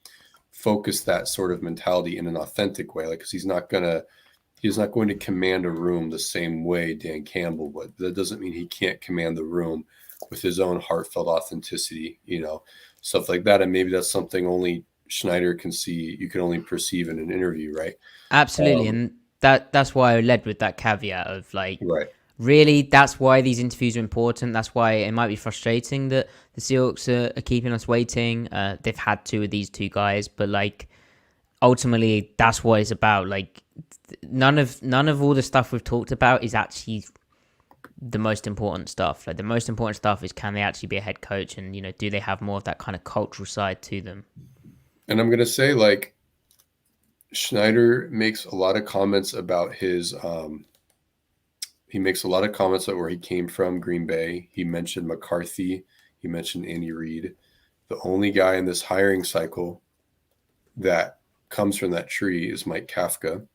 focus that sort of mentality in an authentic way, like, because he's not going to command a room the same way Dan Campbell would. That doesn't mean he can't command the room with his own heartfelt authenticity, you know, stuff like that. And maybe that's something only Schneider can see. You can only perceive in an interview, right? Absolutely, and that's why I led with that caveat of like, right. Really, that's why these interviews are important. That's why it might be frustrating that the Seahawks are keeping us waiting. They've had two of these two guys, but like ultimately, that's what it's about. Like none of all the stuff we've talked about is actually the most important stuff. Like the most important stuff is, can they actually be a head coach, and, you know, do they have more of that kind of cultural side to them? And I'm gonna say, like, Schneider makes a lot of comments about his. He makes a lot of comments about where he came from, Green Bay. He mentioned McCarthy. He mentioned Andy Reid. The only guy in this hiring cycle that comes from that tree is Mike Kafka,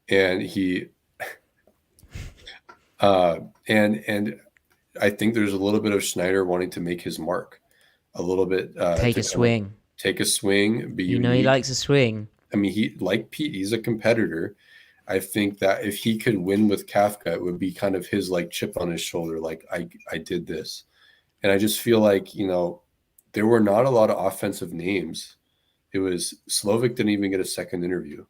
and he. And I think there's a little bit of Schneider wanting to make his mark, a little bit. Take a swing. Take a swing. Be unique. He likes a swing. I mean, he, like Pete, he's a competitor. I think that if he could win with Kafka, it would be kind of his like chip on his shoulder, like I did this. And I just feel like, you know, there were not a lot of offensive names. It was Slovic didn't even get a second interview.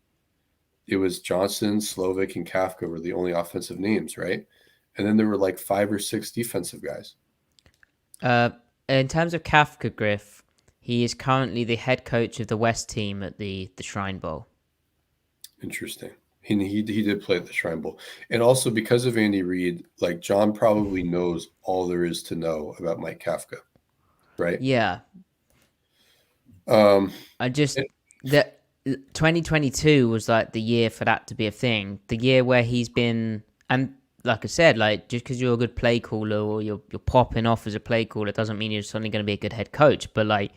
It was Johnson, Slovic, and Kafka were the only offensive names, right? And then there were like 5 or 6 defensive guys. In terms of Kafka, Griff, he is currently the head coach of the West team at the Shrine Bowl. Interesting. He did play at the Shrine Bowl. And also because of Andy Reid, like, John probably knows all there is to know about Mike Kafka, right? Yeah. The 2022 was like the year for that to be a thing. The year where he's been, and like I said, like, just because you're a good play caller or you're popping off as a play caller doesn't mean you're suddenly going to be a good head coach. But like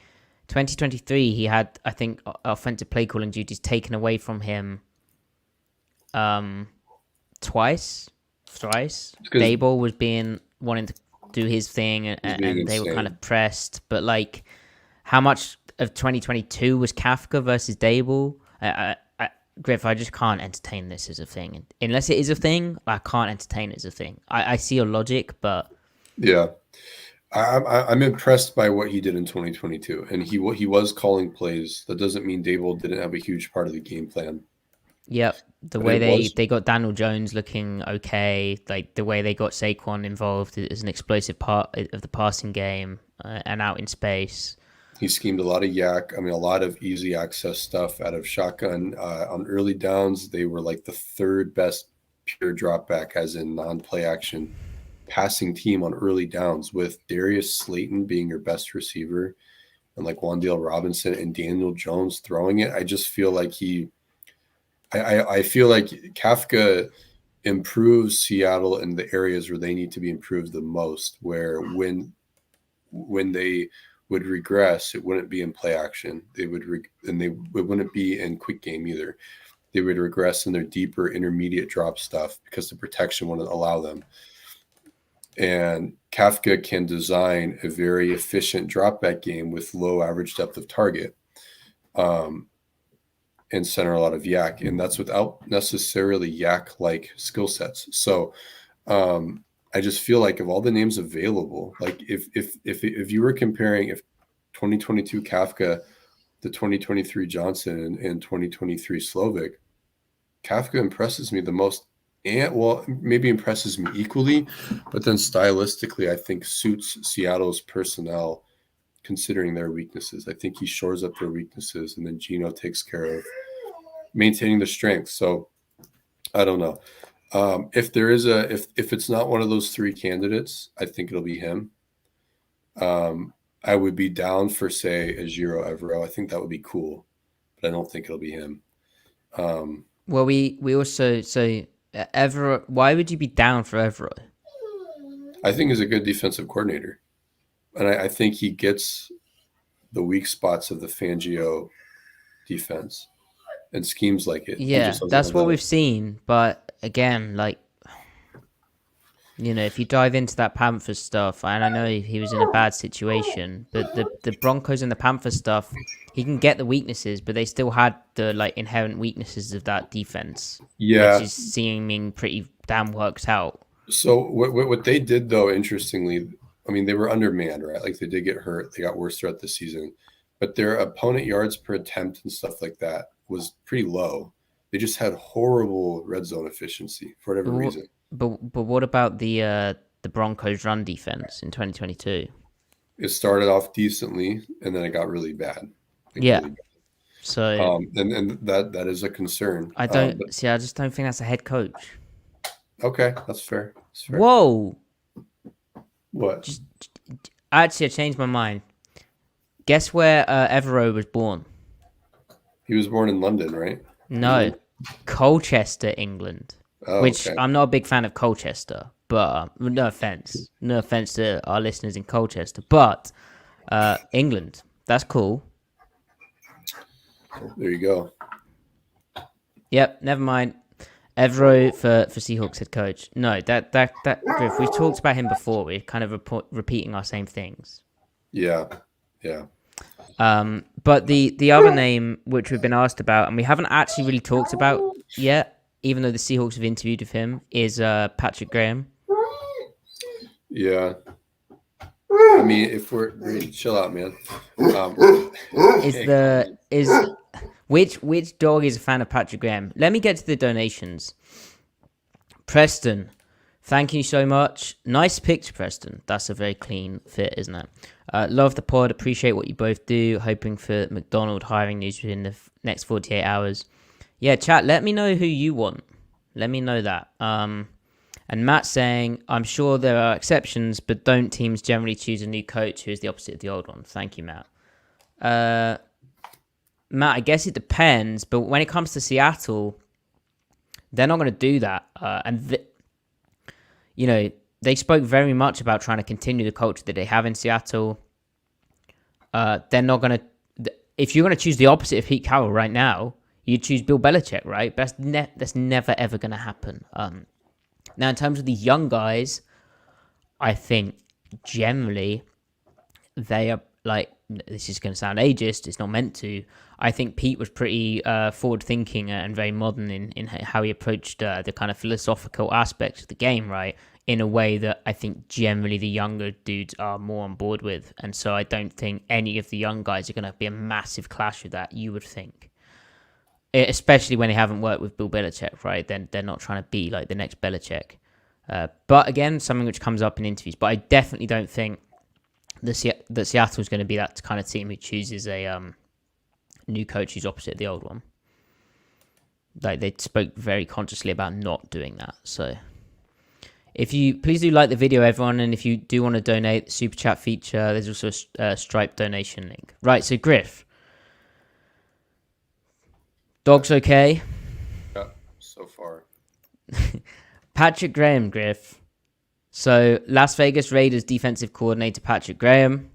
2023, he had, I think, offensive play calling duties taken away from him twice, thrice. 'cause Daboll was wanting to do his thing, being and they were kind insane. of pressed. But like, how much of 2022 was Kafka versus Daboll? Griff, I just can't entertain this as a thing unless it is a thing. I can't entertain it as a thing. I see your logic, but Yeah. I'm impressed by what he did in 2022, and he was calling plays. That doesn't mean Dable didn't have a huge part of the game plan. yep, the But way it was they got Daniel Jones looking okay, like the way they got Saquon involved as an explosive part of the passing game and out in space. he schemed a lot of yak. I mean, a lot of easy access stuff out of shotgun on early downs. They were like the third best pure drop back, as in non-play action passing team on early downs, with Darius Slayton being your best receiver and like Wan'Dale Robinson and Daniel Jones throwing it. I just feel like I feel like Kafka improves Seattle in the areas where they need to be improved the most, where when they would regress, it wouldn't be in play action. They would it wouldn't be in quick game either. They would regress in their deeper intermediate drop stuff because the protection wouldn't allow them. And Kafka can design a very efficient drop back game with low average depth of target, and center a lot of yak, and that's without necessarily yak like skill sets. So I just feel like of all the names available, like if you were comparing if 2022 Kafka to 2023 Johnson and 2023 Slovic, Kafka impresses me the most. And well, maybe impresses me equally, but then stylistically, I think suits Seattle's personnel, considering their weaknesses. I think he shores up their weaknesses, and then Gino takes care of maintaining the strength. So I don't know. If there is if it's not one of those three candidates, I think it'll be him. I would be down for, say, a Giro Evero. I think that would be cool, but I don't think it'll be him. Well, we also Evero. Why would you be down for Evero? I think he's a good defensive coordinator, and I think he gets the weak spots of the Fangio defense and schemes like it. Yeah, that's what we've seen. But again, like, you know, if you dive into that Panthers stuff, and I know he was in a bad situation, but the Broncos and the Panthers stuff, he can get the weaknesses, but they still had the like inherent weaknesses of that defense. Yeah, which is seeming pretty damn worked out. So what they did, though, interestingly, I mean, they were undermanned, right? Like, they did get hurt. They got worse throughout the season. But their opponent yards per attempt and stuff like that was pretty low. They just had horrible red zone efficiency for whatever reason. But what about the Broncos' run defense in 2022? It started off decently, and then it got really bad. Yeah. Really bad. So and that is a concern. I just don't think that's a head coach. Okay, that's fair. That's fair. Whoa! What? Actually, I changed my mind. Guess where Evero was born? He was born in London, right? No, Colchester, England. Oh, Which okay. I'm not a big fan of Colchester, but no offense to our listeners in Colchester, but England, that's cool. There you go. Yep, never mind. Evero for Seahawks head coach. No, that Griff, we've talked about him before. We're kind of repeating our same things. Yeah. But the other name which we've been asked about and we haven't actually really talked about yet, even though the Seahawks have interviewed with him, is Patrick Graham. Yeah. I mean, if we're chill out, man. Which dog is a fan of Patrick Graham? Let me get to the donations. Preston, thank you so much. Nice picture, Preston. That's a very clean fit, isn't it? Love the pod. Appreciate what you both do. Hoping for McDonald hiring news within the next 48 hours. Yeah, chat, let me know who you want. Let me know that. And Matt saying, I'm sure there are exceptions, but don't teams generally choose a new coach who is the opposite of the old one? Thank you, Matt. Matt, I guess it depends, but when it comes to Seattle, they're not going to do that. They spoke very much about trying to continue the culture that they have in Seattle. They're not going to... If you're going to choose the opposite of Pete Carroll right now, you'd choose Bill Belichick, right? But that's never ever going to happen. Now, in terms of the young guys, I think generally they are like, this is going to sound ageist, it's not meant to. I think Pete was pretty forward thinking and very modern in how he approached the kind of philosophical aspects of the game, right? In a way that I think generally the younger dudes are more on board with. And so I don't think any of the young guys are going to be a massive clash with that, you would think. Especially when they haven't worked with Bill Belichick, right? Then they're not trying to be like the next Belichick. But again, something which comes up in interviews. But I definitely don't think that Seattle is going to be that kind of team who chooses a new coach who's opposite the old one. Like, they spoke very consciously about not doing that. So if you please do like the video, everyone, and if you do want to donate, the super chat feature, there's also a Stripe donation link. Right, so Griff, dog's okay? Yeah, so far. Patrick Graham, Griff. So Las Vegas Raiders defensive coordinator Patrick Graham.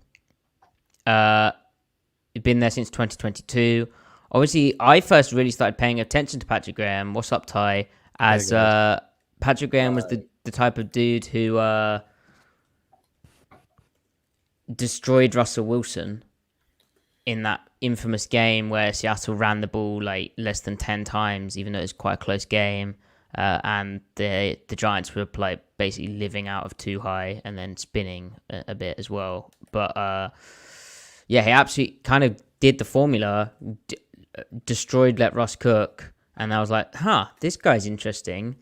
Been there since 2022. Obviously, I first really started paying attention to Patrick Graham. What's up, Ty? As Patrick Graham was the type of dude who destroyed Russell Wilson in that infamous game where Seattle ran the ball like less than 10 times, even though it was quite a close game. And the Giants were like basically living out of too high and then spinning a bit as well. But yeah, he absolutely kind of did the formula, destroyed, let Russ cook, and I was like, this guy's interesting.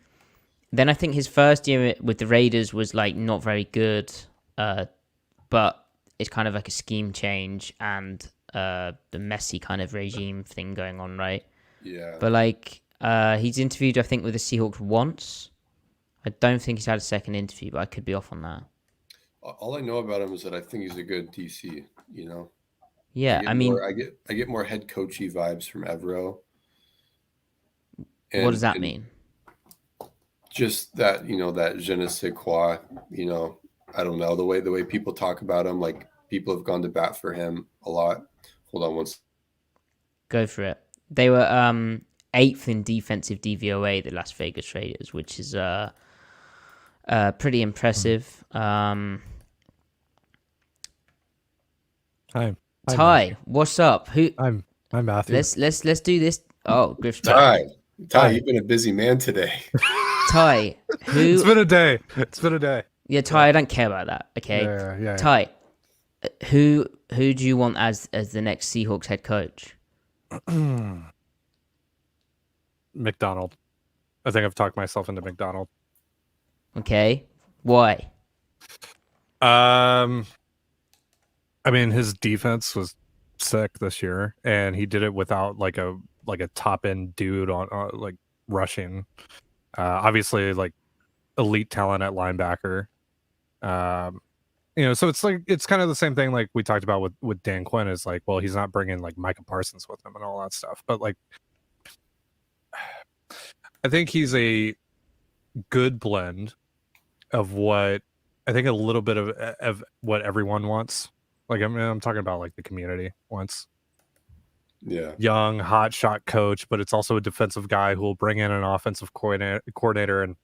Then I think his first year with the Raiders was like not very good, but it's kind of like a scheme change and the messy kind of regime thing going on, right? Yeah. But like, he's interviewed, I think, with the Seahawks once. I don't think he's had a second interview, but I could be off on that. All I know about him is that I think he's a good DC, you know? Yeah, I get more head coachy vibes from Evero. What does that mean? Just that, that je ne sais quoi, I don't know, the way people talk about him, like people have gone to bat for him a lot. Hold on once. Go for it. They were 8th in defensive DVOA, the Las Vegas Raiders, which is pretty impressive. Hi. Ty, what's up? I'm Matthew. Let's do this. Oh, Griff's back. Ty, you've been a busy man today. Ty, It's been a day. Yeah, Ty, I don't care about that. Okay. Yeah. Ty, who do you want as the next Seahawks head coach? McDonald. I think I've talked myself into McDonald. Okay. Why? I mean, his defense was sick this year, and he did it without like a top end dude on like rushing. Obviously, like elite talent at linebacker. So it's kind of the same thing like we talked about with Dan Quinn. Is like, well, he's not bringing like Micah Parsons with him and all that stuff, but like, I think he's a good blend of what I think a little bit of what everyone wants. Like, I'm talking about like the community wants. Yeah. Young, hot shot coach, but it's also a defensive guy who will bring in an offensive coordinator. And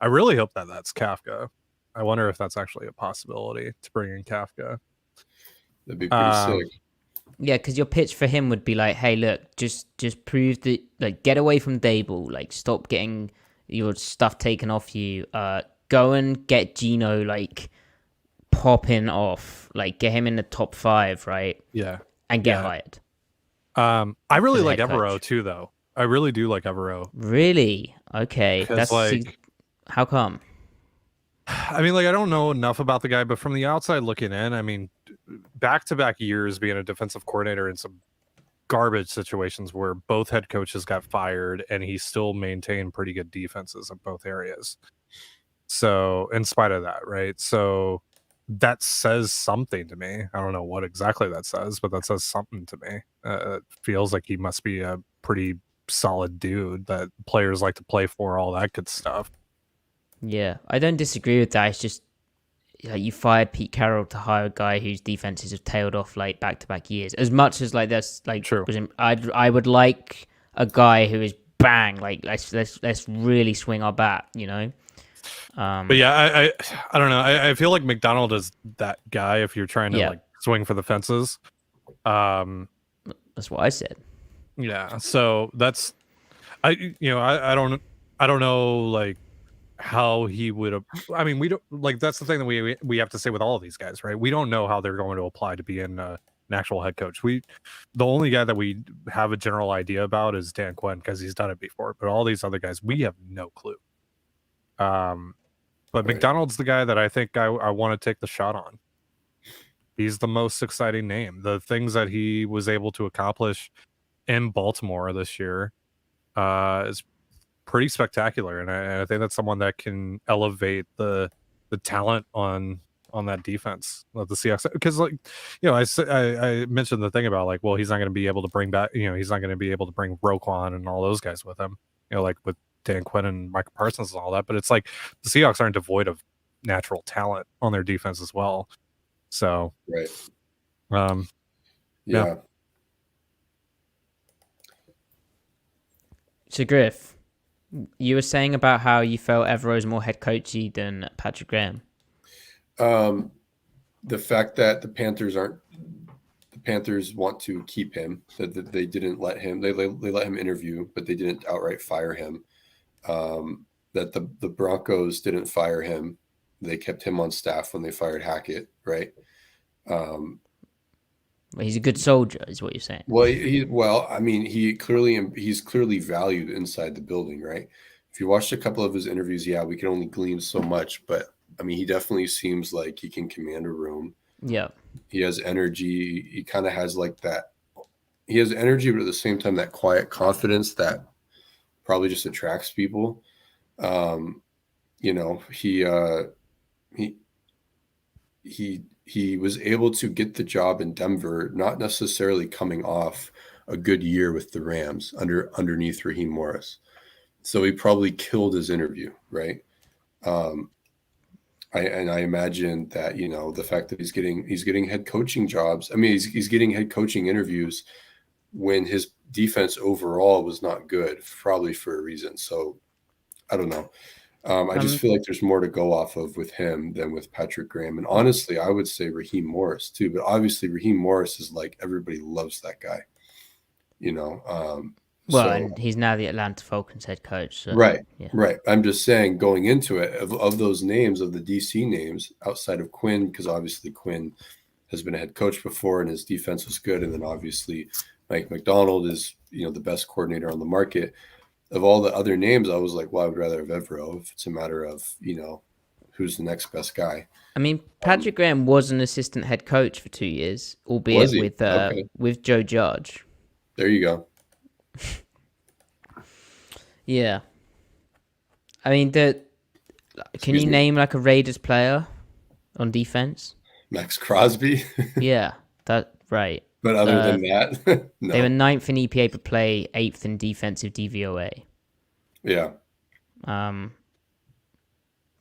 I really hope that that's Kafka. I wonder if that's actually a possibility to bring in Kafka. That'd be pretty sick. Yeah, because your pitch for him would be like, hey, look, just prove that, like, get away from Dable, like, stop getting your stuff taken off you. Go and get Gino, like, popping off, like, get him in the top 5, right? Yeah, and get hired. I really like Evero too, though. I really do like Evero. Really? Okay, that's like, how come? I mean, like, I don't know enough about the guy, but from the outside looking in, I mean, back-to-back years being a defensive coordinator in some garbage situations where both head coaches got fired and he still maintained pretty good defenses in both areas. So, in spite of that, right? So, that says something to me. I don't know what exactly that says, but that says something to me. It feels like he must be a pretty solid dude that players like to play for, all that good stuff. Yeah, I don't disagree with that. It's just, you fired Pete Carroll to hire a guy whose defenses have tailed off like back-to-back years. As much as like that's like true. I would like a guy who is bang, like let's really swing our bat, you know. But yeah, I don't know. I feel like McDonald is that guy if you're trying to Yeah. like swing for the fences. That's what I said. Yeah. So that's I don't know like how he would. I mean, we don't like that's the thing that we have to say with all of these guys, right? We don't know how they're going to apply to be an actual head coach. The only guy that we have a general idea about is Dan Quinn because he's done it before. But all these other guys, we have no clue. But Right. McDonald's the guy that I think I want to take the shot on. He's the most exciting name. The things that he was able to accomplish in Baltimore this year is pretty spectacular, and I think that's someone that can elevate the talent on that defense of the Seahawks. Because like I mentioned the thing about like, well, he's not going to be able to bring back, he's not going to be able to bring Roquan and all those guys with him, like with Dan Quinn and Michael Parsons and all that. But it's like the Seahawks aren't devoid of natural talent on their defense as well. So Right. yeah. Yeah. So Griff, you were saying about how you felt Evero's more head coachy than Patrick Graham. The fact that the Panthers want to keep him, that they didn't let him, they let him interview, but they didn't outright fire him. That the Broncos didn't fire him. They kept him on staff when they fired Hackett, right? Well, he's a good soldier, is what you're saying. Well, I mean, he's clearly valued inside the building, right? If you watched a couple of his interviews, yeah, we can only glean so much, but I mean, he definitely seems like he can command a room. Yeah. He has energy. He kind of has like that. He has energy, but at the same time, that quiet confidence that probably just attracts people. He was able to get the job in Denver, not necessarily coming off a good year with the Rams underneath Raheem Morris. So he probably killed his interview, right? I imagine that, the fact that he's getting head coaching jobs. I mean, he's getting head coaching interviews when his defense overall was not good, probably for a reason. So I don't know. I just feel like there's more to go off of with him than with Patrick Graham. And honestly, I would say Raheem Morris too, but obviously Raheem Morris is like, everybody loves that guy, and he's now the Atlanta Falcons head coach. So, right. Yeah. Right. I'm just saying, going into it, of those names, of the DC names outside of Quinn, because obviously Quinn has been a head coach before and his defense was good. And then obviously Mike McDonald is, the best coordinator on the market. Of all the other names, I was like, well, I would rather have Evero if it's a matter of, who's the next best guy. I mean, Patrick Graham was an assistant head coach for 2 years, albeit with Joe Judge. There you go. Yeah. I mean, can you name like a Raiders player on defense? Max Crosby. Yeah, right. But other than that, no. They were 9th in EPA per play, 8th in defensive DVOA. Yeah.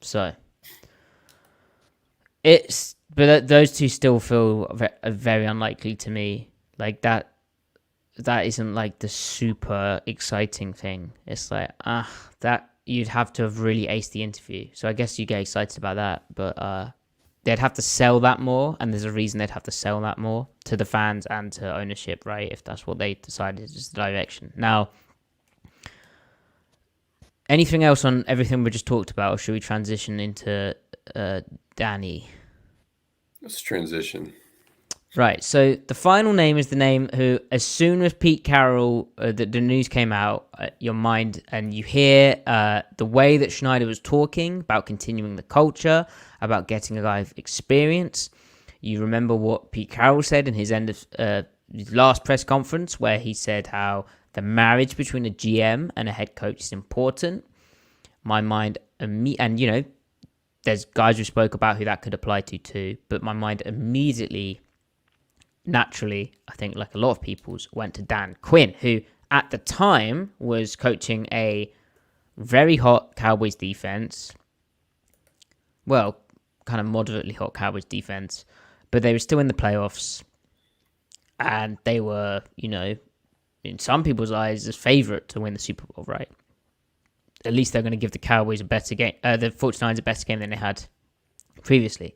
So but those two still feel very unlikely to me. Like that isn't like the super exciting thing. It's like that you'd have to have really aced the interview. So I guess you get excited about that, but they'd have to sell that more, and there's a reason they'd have to sell that more to the fans and to ownership, right? If that's what they decided is the direction. Now, anything else on everything we just talked about, or should we transition into Danny? Let's transition. Right, so the final name is the name who, as soon as Pete Carroll, the news came out, your mind, and you hear the way that Schneider was talking about continuing the culture, about getting a guy of experience. You remember what Pete Carroll said in his his last press conference, where he said how the marriage between a GM and a head coach is important. My mind, and there's guys who spoke about who that could apply to too, but my mind immediately, naturally, I think like a lot of people's, went to Dan Quinn, who at the time was coaching a very hot Cowboys defense. Well, kind of moderately hot Cowboys defense, but they were still in the playoffs, and they were, in some people's eyes, the favorite to win the Super Bowl, right? At least they're going to give the Cowboys a better game, the 49ers a better game than they had previously.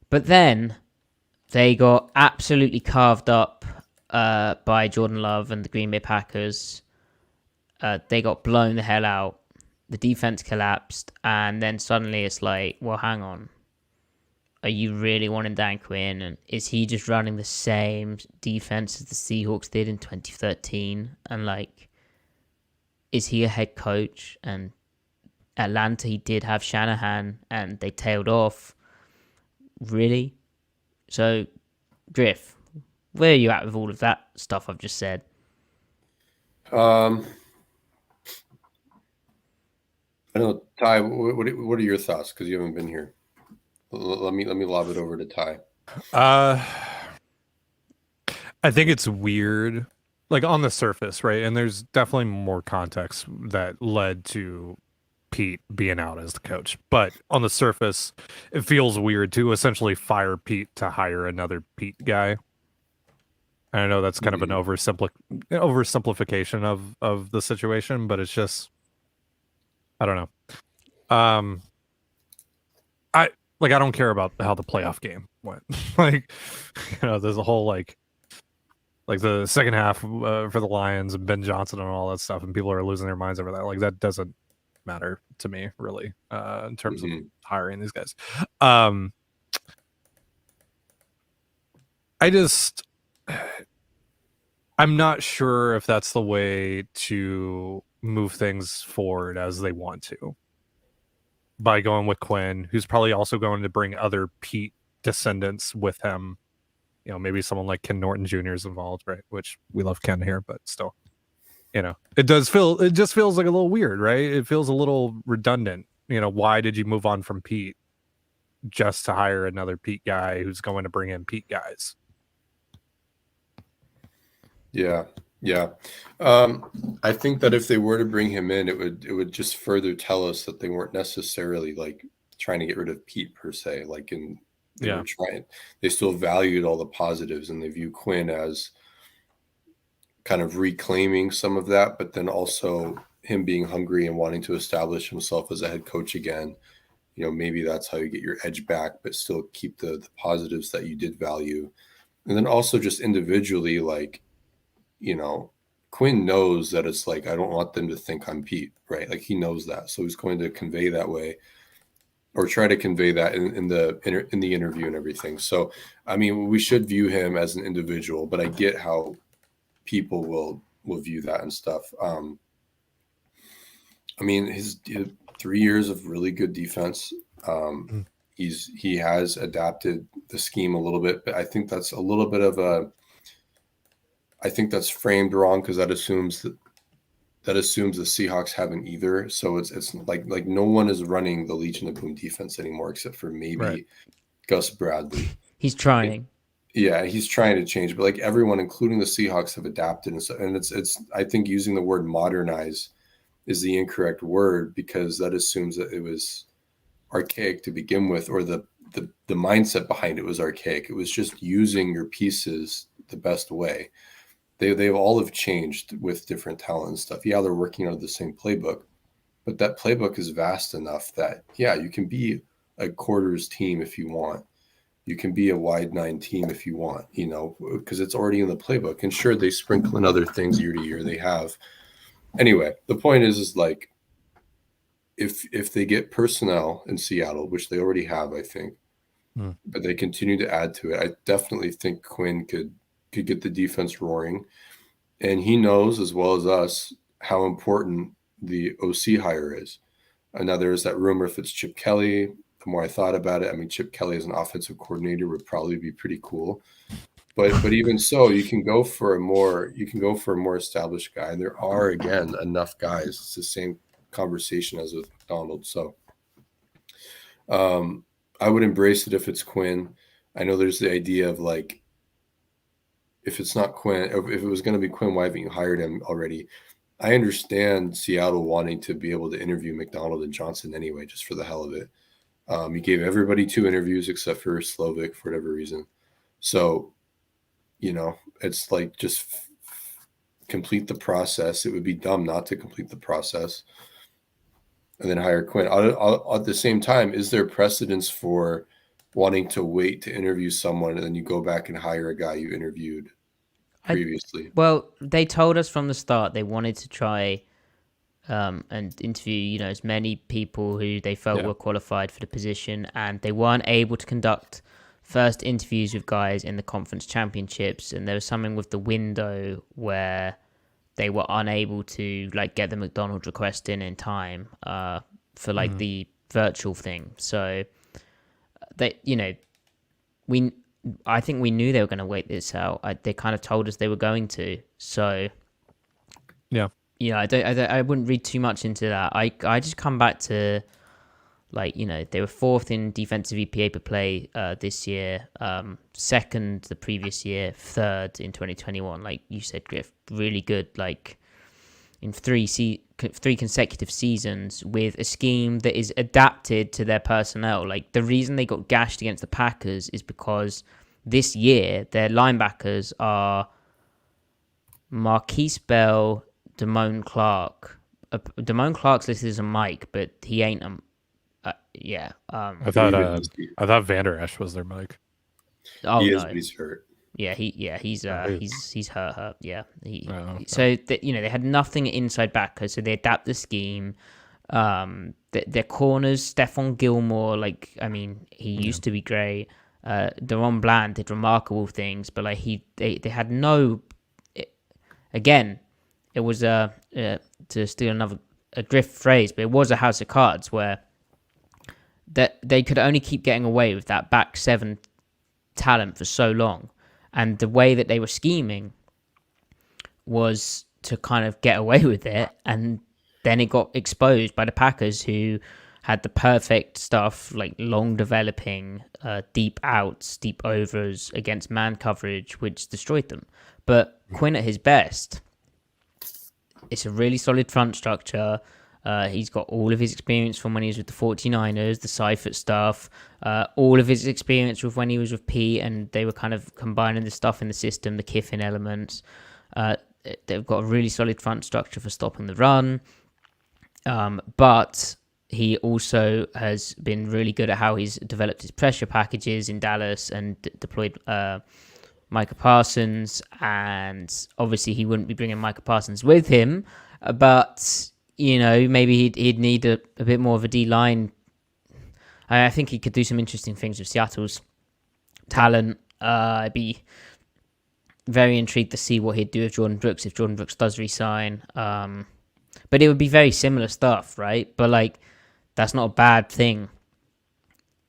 But then they got absolutely carved up by Jordan Love and the Green Bay Packers. They got blown the hell out. The defense collapsed, and then suddenly it's like, well, hang on. Are you really wanting Dan Quinn? And is he just running the same defense as the Seahawks did in 2013? And like, is he a head coach? And Atlanta, he did have Shanahan, and they tailed off. Really? So, Griff, where are you at with all of that stuff I've just said? I don't know, Ty. What are your thoughts? Because you haven't been here. Let me lob it over to Ty. I think it's weird, like on the surface, right? And there's definitely more context that led to Pete being out as the coach. But on the surface, it feels weird to essentially fire Pete to hire another Pete guy. And I know that's kind of an oversimplification of the situation, but it's just, I don't know. I don't care about how the playoff game went. Like, there's a whole like the second half for the Lions and Ben Johnson and all that stuff, and people are losing their minds over that. Like, that doesn't matter to me really in terms of hiring these guys. I'm not sure if that's the way to move things forward as they want to, by going with Quinn, who's probably also going to bring other Pete descendants with him. Maybe someone like Ken Norton Jr. is involved, right? Which we love Ken here, but still, it just feels like a little weird, right? It feels a little redundant. Why did you move on from Pete just to hire another Pete guy who's going to bring in Pete guys? Yeah. I think that if they were to bring him in, it would just further tell us that they weren't necessarily like trying to get rid of Pete per se. Like, they still valued all the positives, and they view Quinn as kind of reclaiming some of that, but then also him being hungry and wanting to establish himself as a head coach again. Maybe that's how you get your edge back, but still keep the positives that you did value. And then also just individually, like, Quinn knows that it's like, I don't want them to think I'm Pete, right? Like, he knows that. So he's going to convey that way, or try to convey that in the interview and everything. So, I mean, we should view him as an individual, but I get how people will view that and stuff. I mean, his 3 years of really good defense. He has adapted the scheme a little bit, but I think that's a little bit of I think that's framed wrong, because that assumes the Seahawks haven't either. So it's like no one is running the Legion of Boom defense anymore, except for maybe Gus Bradley. He's trying. Yeah, he's trying to change, but like everyone, including the Seahawks, have adapted, and it's I think using the word modernize is the incorrect word, because that assumes that it was archaic to begin with, or the mindset behind it was archaic. It was just using your pieces the best way. They've all have changed with different talent and stuff. Yeah, they're working on the same playbook, but that playbook is vast enough that, yeah, you can be a quarters team if you want. You can be a wide nine team if you want, because it's already in the playbook. And sure, they sprinkle in other things year to year. They have. Anyway, the point is like, if they get personnel in Seattle, which they already have, I think, but they continue to add to it, I definitely think Quinn could get the defense roaring. And he knows as well as us how important the OC hire is. Now there's that rumor if it's Chip Kelly. The more I thought about it, I mean, Chip Kelly as an offensive coordinator would probably be pretty cool. But even so, you can go for a more established guy. And there are, again, enough guys. It's the same conversation as with McDonald. So I would embrace it if it's Quinn. I know there's the idea of like, if it's not Quinn, if it was going to be Quinn, why haven't you hired him already? I understand Seattle wanting to be able to interview McDonald and Johnson anyway, just for the hell of it. He gave everybody 2 interviews except for Slovic for whatever reason. So, it's like just complete the process. It would be dumb not to complete the process and then hire Quinn. At the same time, is there precedence for wanting to wait to interview someone and then you go back and hire a guy you interviewed previously? Well, they told us from the start they wanted to try and interview, as many people who they felt were qualified for the position, and they weren't able to conduct first interviews with guys in the conference championships, and there was something with the window where they were unable to get the McDonald's request in time for the virtual thing. So they, I think we knew they were going to wait this out. They kind of told us they were going to. So I wouldn't read too much into that. I just come back to they were fourth in defensive EPA per play this year, second the previous year, third in 2021. Like you said, Griff, really good. In three consecutive seasons with a scheme that is adapted to their personnel. The reason they got gashed against the Packers is because this year their linebackers are Marquise Bell, Damone Clark. Damone Clark's listed as a Mike, but he ain't I thought Vander Esch was their Mike. Oh he no, is, but he's hurt. Yeah, he's hurt. Yeah, So they had nothing inside backers, so they adapt the scheme. Their corners, Stephon Gilmore, he used to be great. Deron Bland did remarkable things, but they had no. Again, it was to steal a Griff phrase, but it was a house of cards where that they could only keep getting away with that back seven talent for so long, and the way that they were scheming was to kind of get away with it, and then it got exposed by the Packers, who had the perfect stuff, long developing deep outs, deep overs against man coverage, which destroyed them. But Quinn at his best, it's a really solid front structure. He's got all of his experience from when he was with the 49ers, the Seifert stuff, all of his experience with when he was with Pete, and they were kind of combining the stuff in the system, the Kiffin elements. They've got a really solid front structure for stopping the run. But he also has been really good at how he's developed his pressure packages in Dallas and deployed Micah Parsons. And obviously he wouldn't be bringing Micah Parsons with him, but maybe he'd need a bit more of a D-line. I think he could do some interesting things with Seattle's talent. I'd be very intrigued to see what he'd do with Jordan Brooks if Jordan Brooks does resign. But it would be very similar stuff, right? But that's not a bad thing.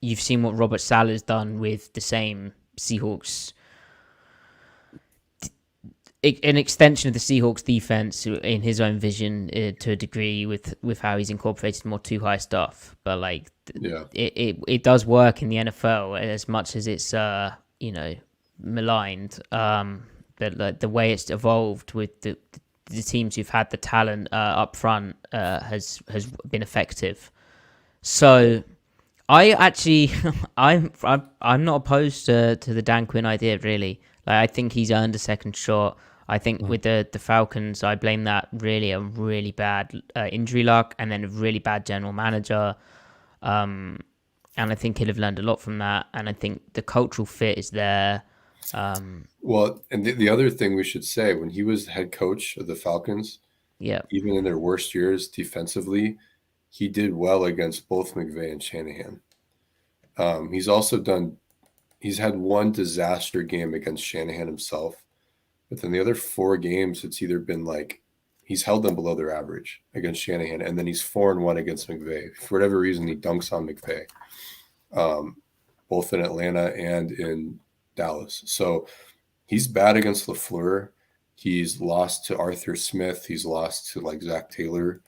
You've seen what Robert Saleh's done with the same Seahawks. An extension of the Seahawks defense in his own vision to a degree with how he's incorporated more too high stuff. But it does work in the NFL as much as it's maligned. But the way it's evolved with the teams who've had the talent up front has been effective. So I actually I'm not opposed to the Dan Quinn idea, really. I think he's earned a second shot. I think with the Falcons, I blame that really a really bad injury luck and then a really bad general manager. And I think he'll have learned a lot from that. And I think the cultural fit is there. Well, and the other thing we should say, when he was the head coach of the Falcons, even in their worst years defensively, he did well against both McVay and Shanahan. He's had one disaster game against Shanahan himself, but then the other 4 games, it's either been he's held them below their average against Shanahan, and then he's 4-1 against McVay. For whatever reason, he dunks on McVay, both in Atlanta and in Dallas. So he's bad against LaFleur. He's lost to Arthur Smith. He's lost to Zach Taylor,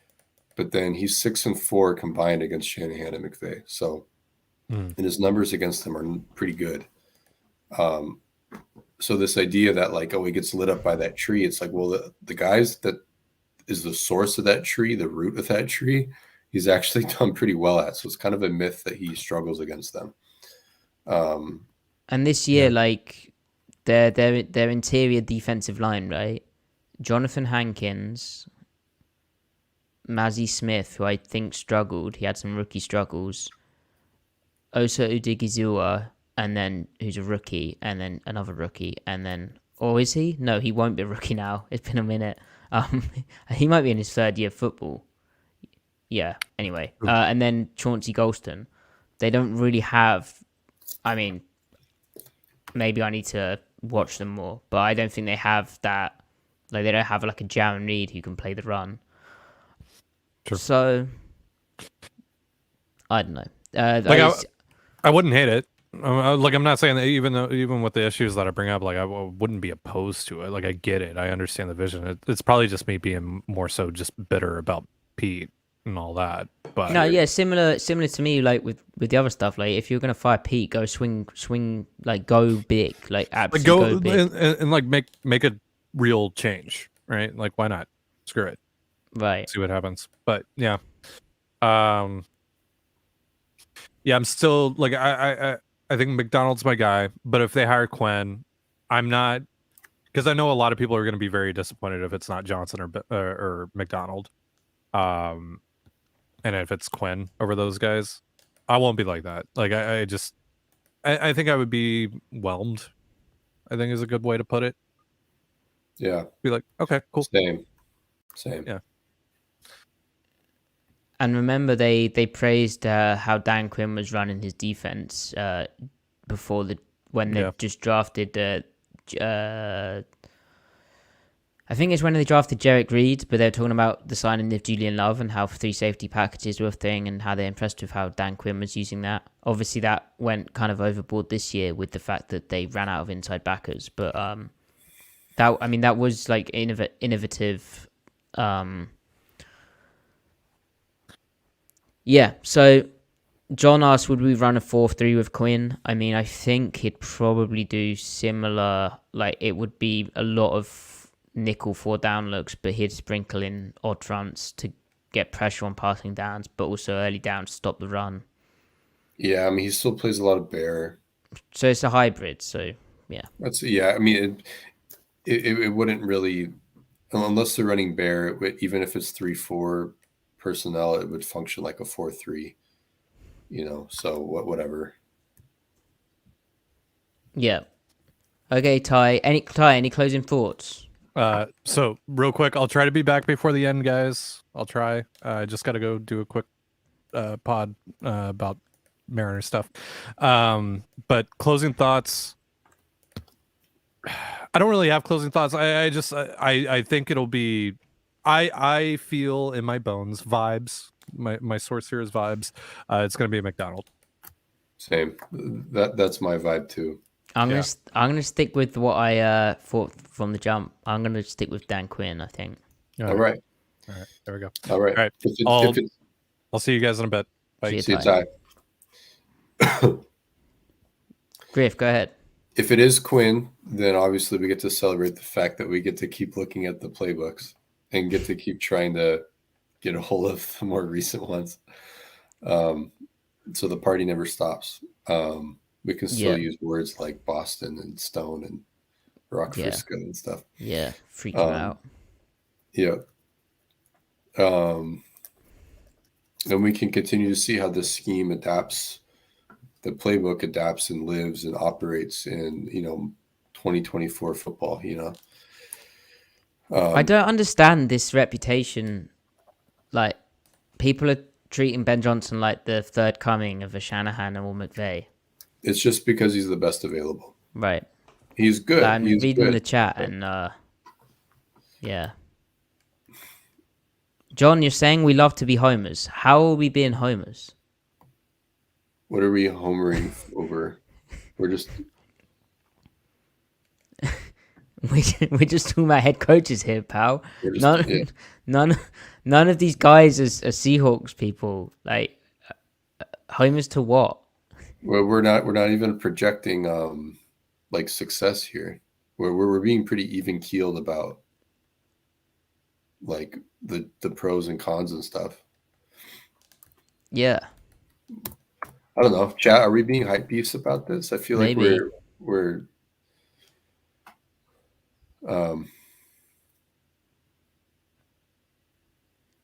but then he's 6-4 combined against Shanahan and McVay. So, and his numbers against them are pretty good. So this idea that he gets lit up by that tree, it's the guys that is the source of that tree, the root of that tree, he's actually done pretty well at. So it's kind of a myth that he struggles against them. And this year, their interior defensive line, right? Jonathan Hankins, Mazzy Smith, who I think struggled. He had some rookie struggles. Osa Odigizua, and then who's a rookie, and then another rookie, and then or is he? No, he won't be a rookie now. It's been a minute. He might be in his third year of football. Yeah. Anyway, and then Chauncey Golston. They don't really have. I mean, maybe I need to watch them more, but I don't think they have that. Like they don't have like a Jaron Reed who can play the run. Sure. So I don't know. I wouldn't hate it. Like I'm not saying that even with the issues that I bring up, like I wouldn't be opposed to it. Like I get it, I understand the vision. It's probably just me being more so just bitter about Pete and all that. But no, yeah, similar to me. Like with the other stuff, like if you're gonna fire Pete, go swing, like go big, like absolutely go big, and like make a real change, right? Like why not? Screw it, right? See what happens. But yeah, yeah, I'm still like I think McDonald's my guy, but if they hire Quinn, I'm not, because I know a lot of people are going to be very disappointed if it's not Johnson or McDonald, and if it's Quinn over those guys, I won't be like that. Like I think I would be whelmed, I think is a good way to put it. Yeah. Be like, okay, cool. Same. Yeah. And remember, they praised how Dan Quinn was running his defense before when they just drafted. I think it's when they drafted Jarek Reed, but they were talking about the signing of Julian Love and how 3 safety packages were a thing and how they're impressed with how Dan Quinn was using that. Obviously, that went kind of overboard this year with the fact that they ran out of inside backers. But that was like innovative. Yeah, so John asked, would we run a 4-3 with Quinn? I mean, I think he'd probably do similar. Like, it would be a lot of nickel 4-down looks, but he'd sprinkle in odd fronts to get pressure on passing downs, but also early down to stop the run. Yeah, I mean, he still plays a lot of bear. So it's a hybrid, so yeah. I mean, it wouldn't really, unless they're running bear, even if it's 3-4 personnel, it would function like a 4-3, so whatever. Yeah. Okay, Ty, any closing thoughts? So real quick, I'll try to be back before the end, guys. I'll try. I just got to go do a quick pod about Mariner stuff. But closing thoughts, I don't really have closing thoughts. I think it'll be, I feel in my bones vibes. My source here is vibes. It's gonna be a McDonald. Same. That's my vibe too. I'm gonna stick with what I thought from the jump. I'm gonna stick with Dan Quinn, I think. All right. There we go. All right. I'll see you guys in a bit. Bye. See you, Ty. Griff, go ahead. If it is Quinn, then obviously we get to celebrate the fact that we get to keep looking at the playbooks and get to keep trying to get a hold of the more recent ones. So the party never stops. We can still use words like Boston and Stone and Rock Frisco and stuff. Yeah, freak them out. Yeah. And we can continue to see how the scheme adapts, the playbook adapts and lives and operates in, 2024 football, I don't understand this reputation. Like, people are treating Ben Johnson like the third coming of a Shanahan or McVay. It's just because he's the best available. Right. He's good. I'm reading the chat and, yeah. John, you're saying we love to be homers. How are we being homers? What are we homering over? We're just... We're just talking about head coaches here, pal. None of these guys are Seahawks people. Like, homers to what? Well, we're not even projecting like success here. We're being pretty even keeled about like the pros and cons and stuff. Yeah. I don't know. Chat, are we being hype beasts about this? I feel like we're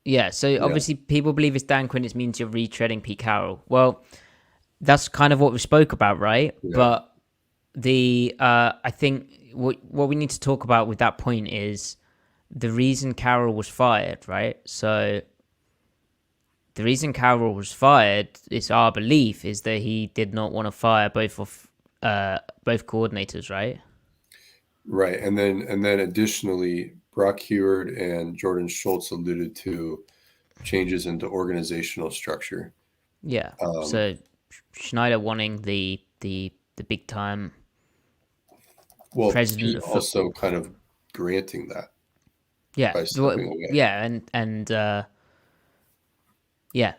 Yeah, so Yeah. obviously people believe it's Dan Quinn. It means you're retreading Pete Carroll. Well, that's kind of what we spoke about, right? Yeah. But I think what we need to talk about with that point is the reason Carroll was fired, right? So the reason Carroll was fired, it's our belief, is that he did not want to fire both coordinators, right? Right, and then additionally, Brock Heward and Jordan Schultz alluded to changes into organizational structure. Yeah. So Schneider wanting the big time. Well, president Pete of also kind of granting that. Yeah. By stepping away. Yeah,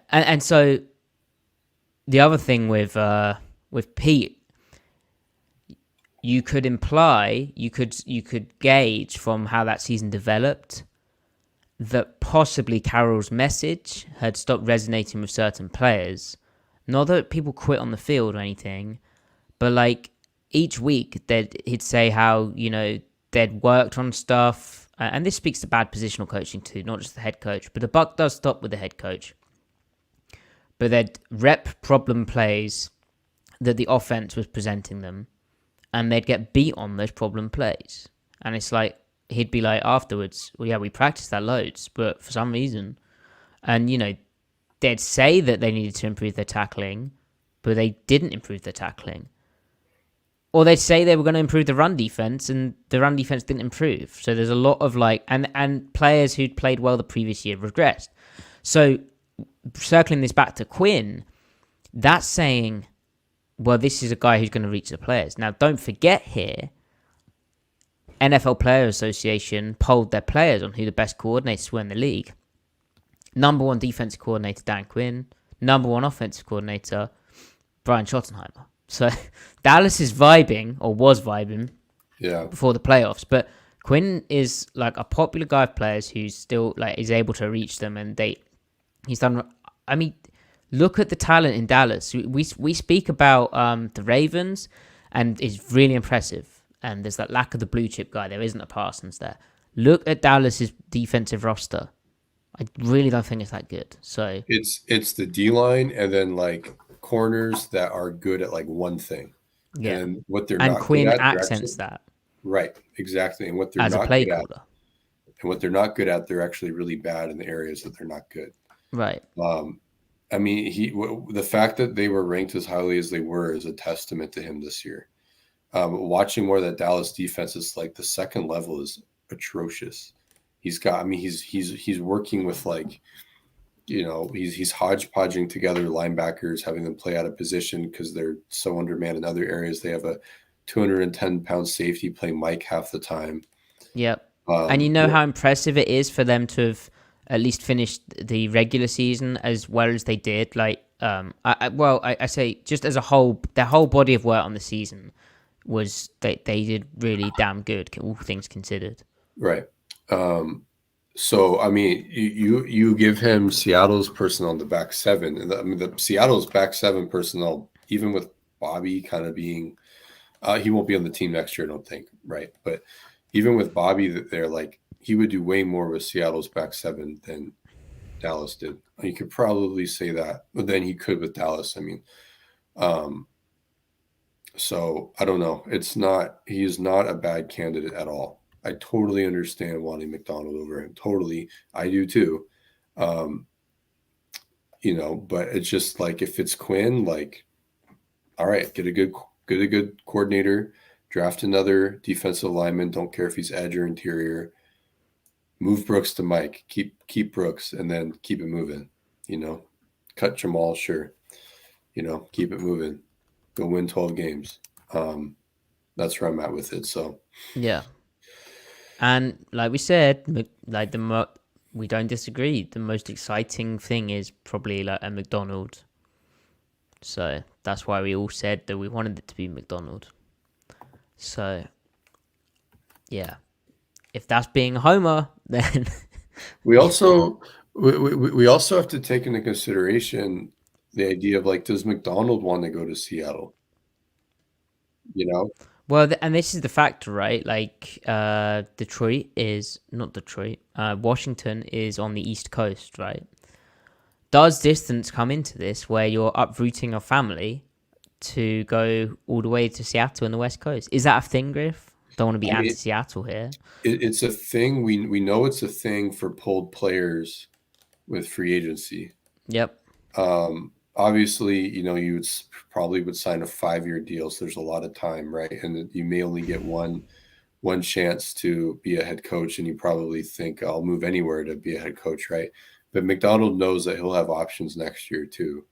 and so the other thing with Pete, you could imply, you could gauge from how that season developed that possibly Carroll's message had stopped resonating with certain players. Not that people quit on the field or anything, but like each week he'd say how, you know, they'd worked on stuff, and this speaks to bad positional coaching too, not just the head coach, but the buck does stop with the head coach. But they'd rep problem plays that the offense was presenting them, and they'd get beat on those problem plays. And it's like, he'd be like afterwards, well, yeah, we practiced that loads, but for some reason, and you know, they'd say that they needed to improve their tackling, but they didn't improve their tackling. Or they'd say they were going to improve the run defense, and the run defense didn't improve. So there's a lot of like, and players who'd played well the previous year regressed. So circling this back to Quinn, that's saying, well, this is a guy who's going to reach the players. Now, don't forget here, NFL Player Association polled their players on who the best coordinators were in the league. Number one defensive coordinator, Dan Quinn. Number one offensive coordinator, Brian Schottenheimer. So Dallas is vibing, or was vibing, before the playoffs. But Quinn is like a popular guy of players who's still like is able to reach them, and he's done. I mean, look at the talent in Dallas. We speak about the Ravens, and it's really impressive. And there's that lack of the blue chip guy. There isn't a Parsons there. Look at Dallas's defensive roster. I really don't think it's that good. So it's the D line, and then like corners that are good at like one thing. Yeah. And what they're and not Quinn good at, accents that. Right, exactly. And what they're as not a play good caller. at, and what they're not good at, they're actually really bad in the areas that they're not good. Right. I mean, the fact that they were ranked as highly as they were is a testament to him this year. Watching more of that Dallas defense, is like the second level is atrocious. He's working with like, you know, he's hodgepodging together linebackers, having them play out of position because they're so undermanned in other areas. They have a 210-pound safety play Mike half the time. Yep. And you know how impressive it is for them to have at least finished the regular season as well as they did. Like, I say just as a whole, their whole body of work on the season was they did really damn good, all things considered. Right. So I mean, you give him Seattle's personnel in the back seven, and the Seattle's back seven personnel, even with Bobby kind of being, he won't be on the team next year, I don't think, right? But even with Bobby, they're like, he would do way more with Seattle's back seven than Dallas did. You could probably say that, but then he could with Dallas. I mean, so I don't know. He is not a bad candidate at all. I totally understand wanting McDonald over him. Totally. I do too. You know, but it's just like, if it's Quinn, like, all right, get a good coordinator, draft another defensive lineman. Don't care if he's edge or interior. Move Brooks to Mike. Keep Brooks, and then keep it moving. You know, cut Jamal, sure. You know, keep it moving. Go win 12 games. That's where I'm at with it. So yeah, and like we said, like we don't disagree. The most exciting thing is probably like a McDonald. So that's why we all said that we wanted it to be McDonald. So yeah, if that's being a homer, then we also have to take into consideration the idea of like, does McDonald want to go to Seattle? You know, Well, and this is the factor, right? Like, Detroit is not Detroit. Washington is on the East Coast, right? Does distance come into this where you're uprooting your family to go all the way to Seattle and the West Coast? Is that a thing, Griff? Don't want to be anti-Seattle here. It's a thing. We know it's a thing for pulled players with free agency. Yep. Obviously, you probably would sign a 5-year deal, so there's a lot of time, right? And you may only get one chance to be a head coach, and you probably think, I'll move anywhere to be a head coach, right? But McDonald knows that he'll have options next year too.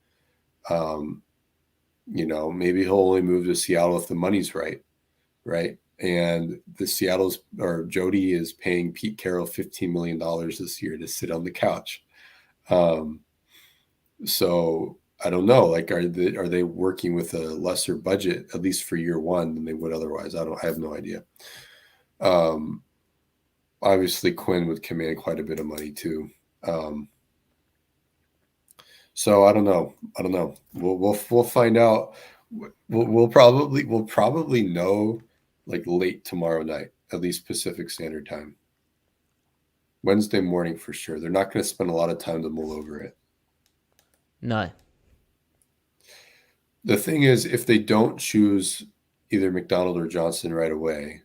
Maybe he'll only move to Seattle if the money's right? And Jody is paying Pete Carroll $15 million this year to sit on the couch. So I don't know. Like, are they working with a lesser budget, at least for year one, than they would otherwise? I have no idea. Obviously Quinn would command quite a bit of money too. So I don't know. We'll find out. We'll probably know like late tomorrow night, at least Pacific Standard Time. Wednesday morning for sure. They're not going to spend a lot of time to mull over it. No. The thing is, if they don't choose either McDonald or Johnson right away,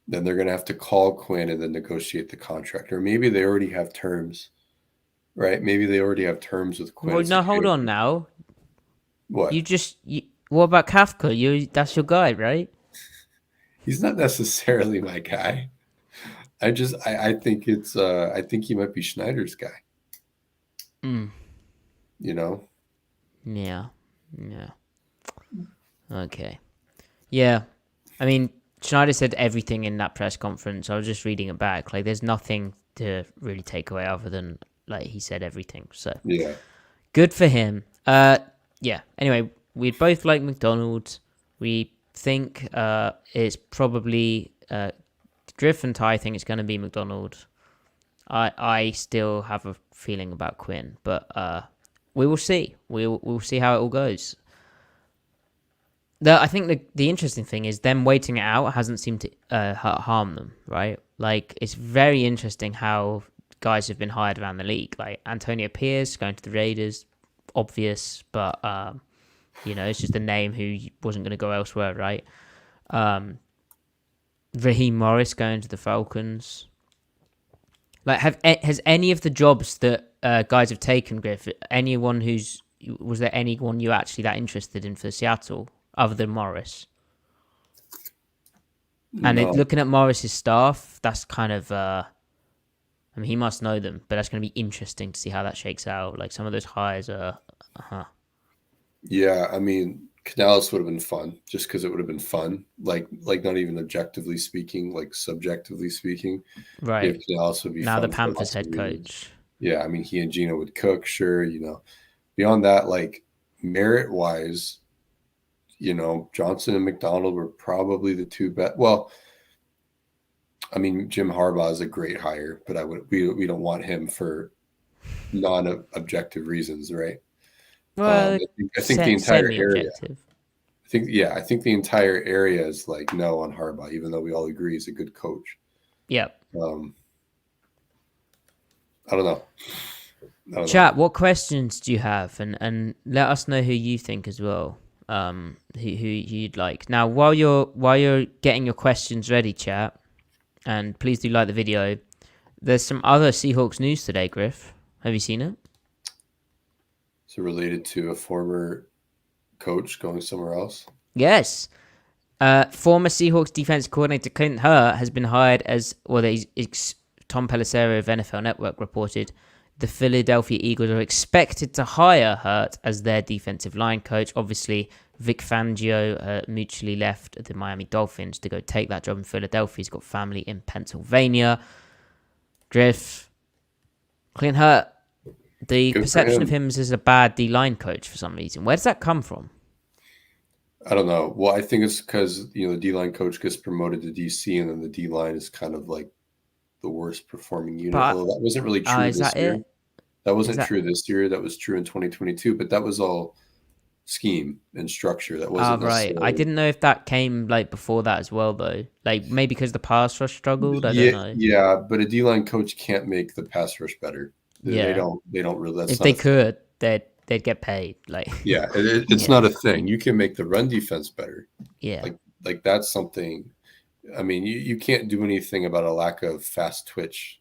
then they're going to have to call Quinn and then negotiate the contract. Or maybe they already have terms, right? Maybe they already have terms with Quinn. Well, no, hold on now. What? What about Kafka? That's your guy, right? He's not necessarily my guy. I think I think he might be Schneider's guy. Yeah. Okay. Yeah. I mean, Schneider said everything in that press conference. I was just reading it back. Like, there's nothing to really take away other than, like, he said everything. So, yeah. Good for him. Yeah. Anyway, we both like McDonald's. We think it's probably Griff and Ty think it's going to be McDonald. I still have a feeling about Quinn, but we will see. We'll see how it all goes. I think the interesting thing is them waiting it out hasn't seemed to harm them, right? Like, it's very interesting how guys have been hired around the league. Like, Antonio Pierce going to the Raiders, obvious, but, it's just a name who wasn't going to go elsewhere, right? Raheem Morris going to the Falcons. Like, has any of the jobs that guys have taken, Griff, was there anyone you actually that interested in for Seattle other than Morris? And looking at Morris's staff, that's kind of, he must know them, but that's going to be interesting to see how that shakes out. Like, some of those hires are, Yeah, I mean, Canales would have been fun just because it would have been fun. Like not even objectively speaking, like subjectively speaking. right. If Canales would be Now fun the for Panthers lots of head reasons. coach. Yeah, I mean, he and Gino would cook, sure. Beyond that, like merit-wise, Johnson and McDonald were probably the two best. Well, I mean, Jim Harbaugh is a great hire, but we don't want him for non-objective reasons, right? Well, I think the entire area. semi-objective. I think the entire area is like no on Harbaugh, even though we all agree he's a good coach. Yep. I don't know. Chat, what questions do you have? And let us know who you think as well. Who you'd like. Now, while you're getting your questions ready, chat, and please do like the video. There's some other Seahawks news today, Griff. Have you seen it? So related to a former coach going somewhere else? Yes. Former Seahawks defense coordinator Clint Hurt has been hired as, Tom Pelissero of NFL Network reported, the Philadelphia Eagles are expected to hire Hurt as their defensive line coach. Obviously, Vic Fangio mutually left the Miami Dolphins to go take that job in Philadelphia. He's got family in Pennsylvania. Griff, Clint Hurt, the perception of him is as a bad D-line coach for some reason. Where does that come from? I don't know. Well, I think it's because, the D-line coach gets promoted to DC, and then the D-line is kind of like the worst performing unit. Although that wasn't really true this year. That wasn't true this year. That was true in 2022, but that was all scheme and structure that Ah, wasn't right. I necessarily. didn't know if that came like before that as well, though. Like maybe because the pass rush struggled. I don't Yeah, know. yeah, but a D-line coach can't make the pass rush better. They Yeah. don't. They don't really. That's If not they a thing. could, they'd get paid. Like, Yeah, it's yeah, not a thing. You can make the run defense better. yeah, Like that's something. I mean, you can't do anything about a lack of fast twitch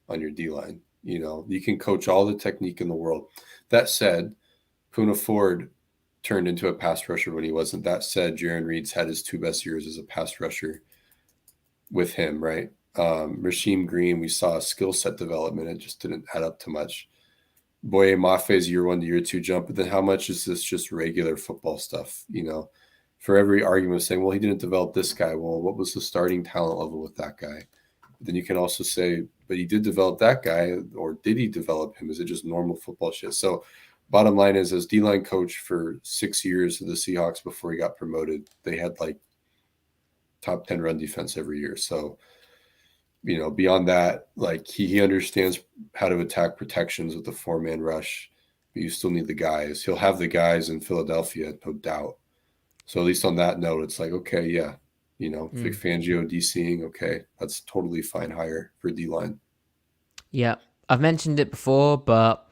on your D line. You can coach all the technique in the world. That said, Poona Ford turned into a pass rusher when he wasn't. That said, Jaron Reed's had his 2 best years as a pass rusher with him, right? Rasheem Green, we saw a skill set development. It just didn't add up to much. Boye Mafe's year 1 to year 2 jump, but then how much is this just regular football stuff? For every argument saying, well, he didn't develop this guy. Well, what was the starting talent level with that guy? Then you can also say, but he did develop that guy, or did he develop him? Is it just normal football shit? So bottom line is, as D-line coach for 6 years of the Seahawks before he got promoted, they had like top 10 run defense every year. So, beyond that, like he understands how to attack protections with the 4-man rush, but you still need the guys. He'll have the guys in Philadelphia, no doubt. So at least on that note, it's like, okay, yeah, Vic Fangio DCing, okay, that's totally fine hire for D-line. yeah. I've mentioned it before, but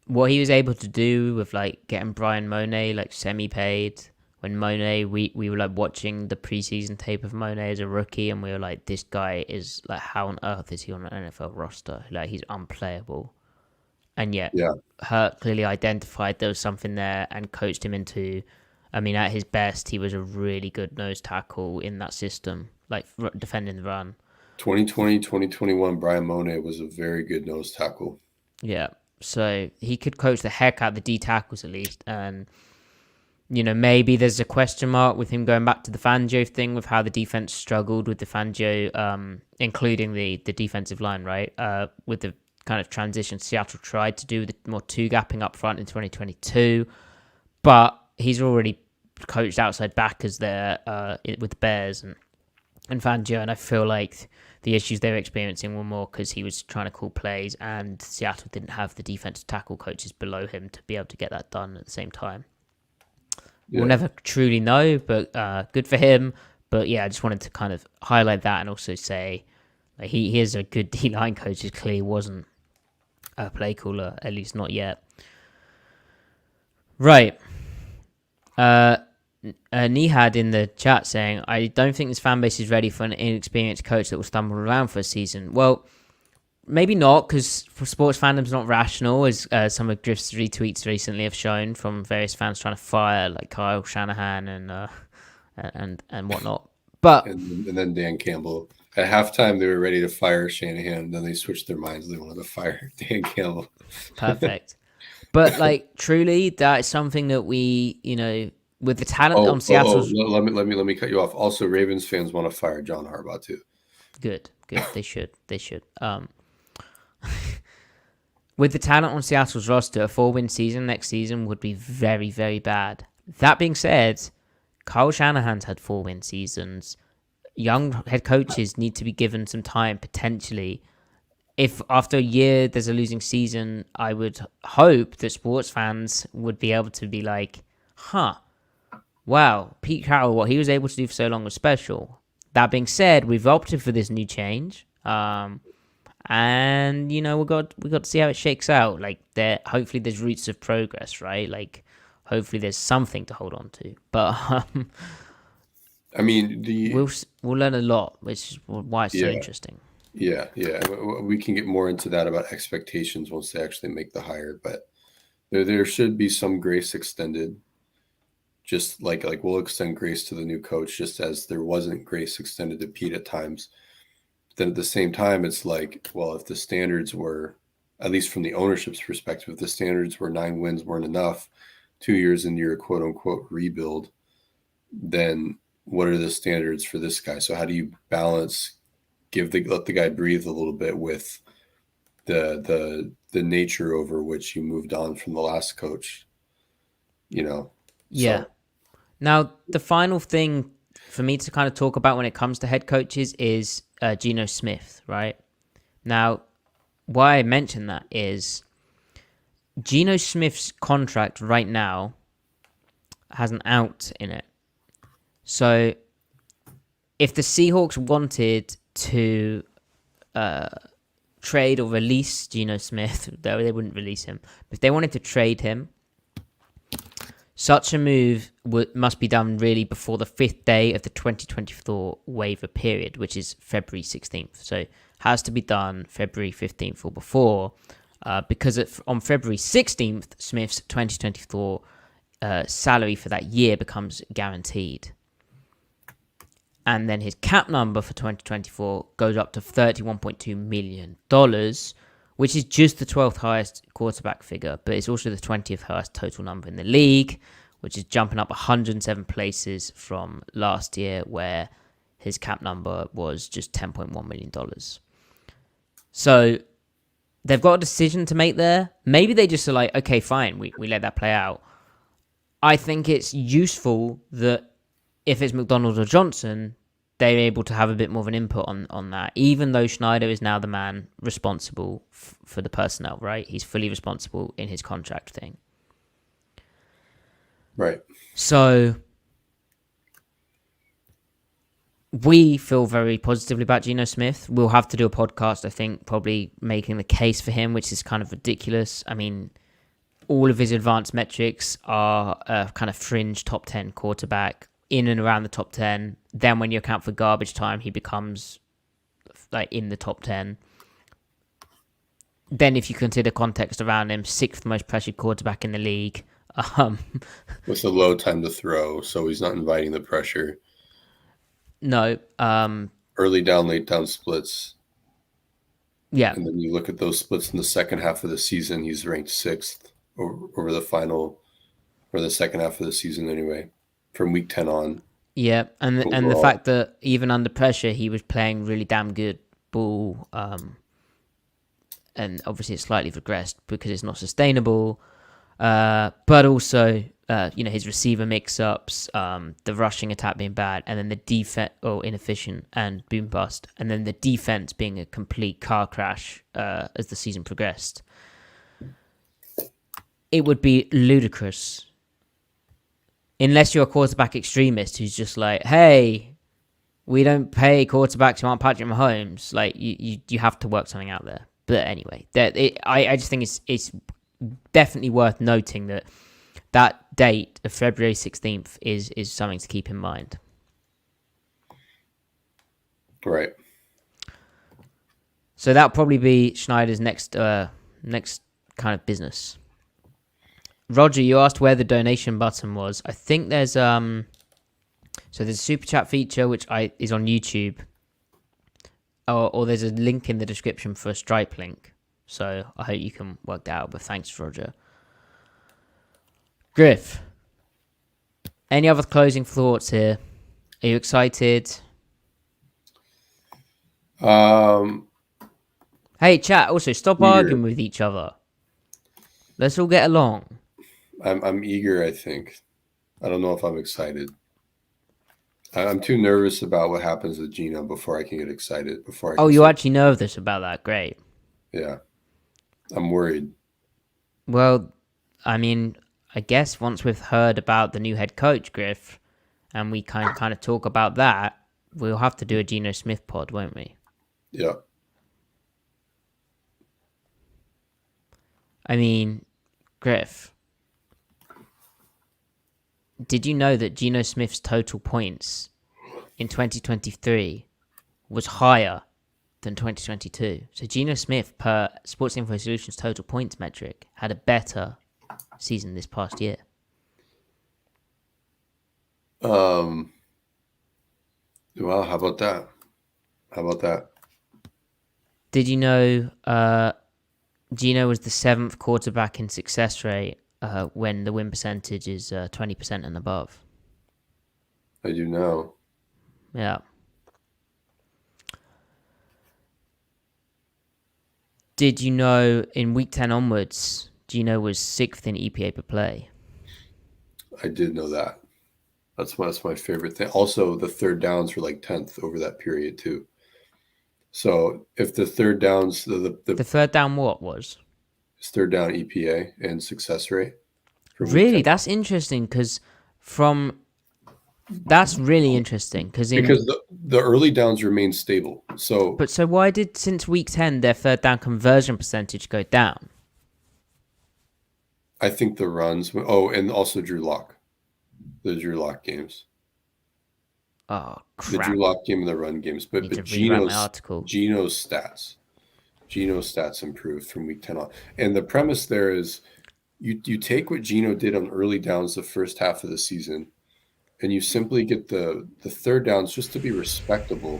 what he was able to do with like getting Brian Monet like semi-paid. When Monet, we were like watching the preseason tape of Monet as a rookie, and we were like, this guy is like, how on earth is he on an NFL roster? Like, he's unplayable. And yet, Yeah. Hurt clearly identified there was something there and coached him into. I mean, at his best, he was a really good nose tackle in that system, like defending the run. 2020, 2021, Brian Monet was a very good nose tackle. Yeah. So he could coach the heck out of the D tackles at least. And, maybe there's a question mark with him going back to the Fangio thing with how the defense struggled with the Fangio, including the defensive line, right? With the kind of transition Seattle tried to do, the more two-gapping up front in 2022. But he's already coached outside backers there with the Bears and Fangio, and I feel like the issues they were experiencing were more because he was trying to call plays and Seattle didn't have the defensive tackle coaches below him to be able to get that done at the same time. Yeah. We'll never truly know, but good for him. But yeah, I just wanted to kind of highlight that and also say like, he is a good D-line coach. He clearly wasn't a play caller, at least not yet. Right. Nihad in the chat saying, I don't think this fan base is ready for an inexperienced coach that will stumble around for a season. Well, maybe not, because sports fandom's not rational, as some of Griff's retweets recently have shown from various fans trying to fire like Kyle Shanahan and whatnot. But and then Dan Campbell. At halftime, they were ready to fire Shanahan, and then they switched their minds. They wanted to fire Dan Campbell. Perfect. But like, truly, that is something that we, with the talent on Seattle's. Let me cut you off. Also, Ravens fans want to fire John Harbaugh too. Good. They should. With the talent on Seattle's roster, a 4-win season next season would be very, very bad. That being said, Kyle Shanahan's had 4-win seasons. Young head coaches need to be given some time, potentially. If after a year there's a losing season, I would hope that sports fans would be able to be like, wow, Pete Carroll, what he was able to do for so long was special. That being said, we've opted for this new change. And we got to see how it shakes out. Like hopefully there's roots of progress, right? Like hopefully there's something to hold on to. But I mean, we'll learn a lot, which is why it's so interesting. Yeah. We can get more into that about expectations once they actually make the hire, but there should be some grace extended. Just like we'll extend grace to the new coach, just as there wasn't grace extended to Pete at times. Then at the same time, it's like, well, if the standards were, at least from the ownership's perspective, if the standards were 9 wins weren't enough, 2 years into your quote unquote rebuild, then what are the standards for this guy? So how do you balance, let the guy breathe a little bit with the nature over which you moved on from the last coach, Yeah. So. Now, the final thing for me to kind of talk about when it comes to head coaches is Geno Smith, right? Now, why I mention that is Geno Smith's contract right now has an out in it. So if the Seahawks wanted to trade or release Geno Smith, though they wouldn't release him, but if they wanted to trade him, such a move must be done really before the 5th day of the 2024 waiver period, which is February 16th. So it has to be done February 15th or before, because on February 16th, Smith's 2024 salary for that year becomes guaranteed. And then his cap number for 2024 goes up to $31.2 million, which is just the 12th highest quarterback figure, but it's also the 20th highest total number in the league, which is jumping up 107 places from last year, where his cap number was just $10.1 million. So they've got a decision to make there. Maybe they just are like, okay, fine, we let that play out. I think it's useful that if it's McDonald or Johnson, they're able to have a bit more of an input on that, even though Schneider is now the man responsible for the personnel, right? He's fully responsible in his contract thing. Right. So we feel very positively about Geno Smith. We'll have to do a podcast, I think, probably making the case for him, which is kind of ridiculous. I mean, all of his advanced metrics are a kind of fringe top 10 quarterback, in and around the top 10. Then when you account for garbage time, he becomes like in the top 10. Then if you consider context around him, 6th most pressured quarterback in the league. With a low time to throw, so he's not inviting the pressure. No. Early down, late down splits. Yeah. And then you look at those splits in the second half of the season, he's ranked 6th over the final, or the second half of the season anyway, from week 10 on. Yeah, and the fact that even under pressure, he was playing really damn good ball, and obviously it's slightly regressed because it's not sustainable, but also, his receiver mix-ups, the rushing attack being bad, and then the defense, inefficient and boom bust, and then the defense being a complete car crash as the season progressed. It would be ludicrous. Unless you're a quarterback extremist who's just like, hey, we don't pay quarterbacks who aren't Patrick Mahomes. Like, you have to work something out there. But anyway, I just think it's definitely worth noting that date of February 16th is something to keep in mind. Right. So that'll probably be Schneider's next kind of business. Roger, you asked where the donation button was. I think there's there's a super chat feature which is on YouTube, or there's a link in the description for a Stripe link. So I hope you can work that out. But thanks, Roger. Griff, any other closing thoughts here? Are you excited? Hey, chat. Also, stop arguing with each other. Let's all get along. I'm eager, I think. I don't know if I'm excited. I'm too nervous about what happens with Geno before I can get excited. You're actually nervous about that? Great. Yeah. I'm worried. Well, I mean, I guess once we've heard about the new head coach, Griff, and we kind of talk about that, we'll have to do a Geno Smith pod, won't we? Yeah. I mean, Griff, did you know that Geno Smith's total points in 2023 was higher than 2022? So Geno Smith, per Sports Info Solutions total points metric, had a better season this past year. Well, how about that? Did you know Geno was the 7th quarterback in success rate when the win percentage is 20% and above? I do know. Yeah. Did you know in week 10 onwards, Geno was 6th in EPA per play? I did know that. That's my favorite thing. Also, the third downs were like 10th over that period too. So if the third downs, the third down what was? Third down EPA and success rate. Really? That's interesting because That's really interesting because the early downs remain stable. So why did since week 10 their third down conversion percentage go down? I think the runs. Oh, and also Drew Lock, the Drew Lock games. Oh crap! The Drew Lock game and the run games, but Geno's article. Geno's stats improved from week 10 on. And the premise there is you take what Geno did on early downs the first half of the season, and you simply get the third downs just to be respectable.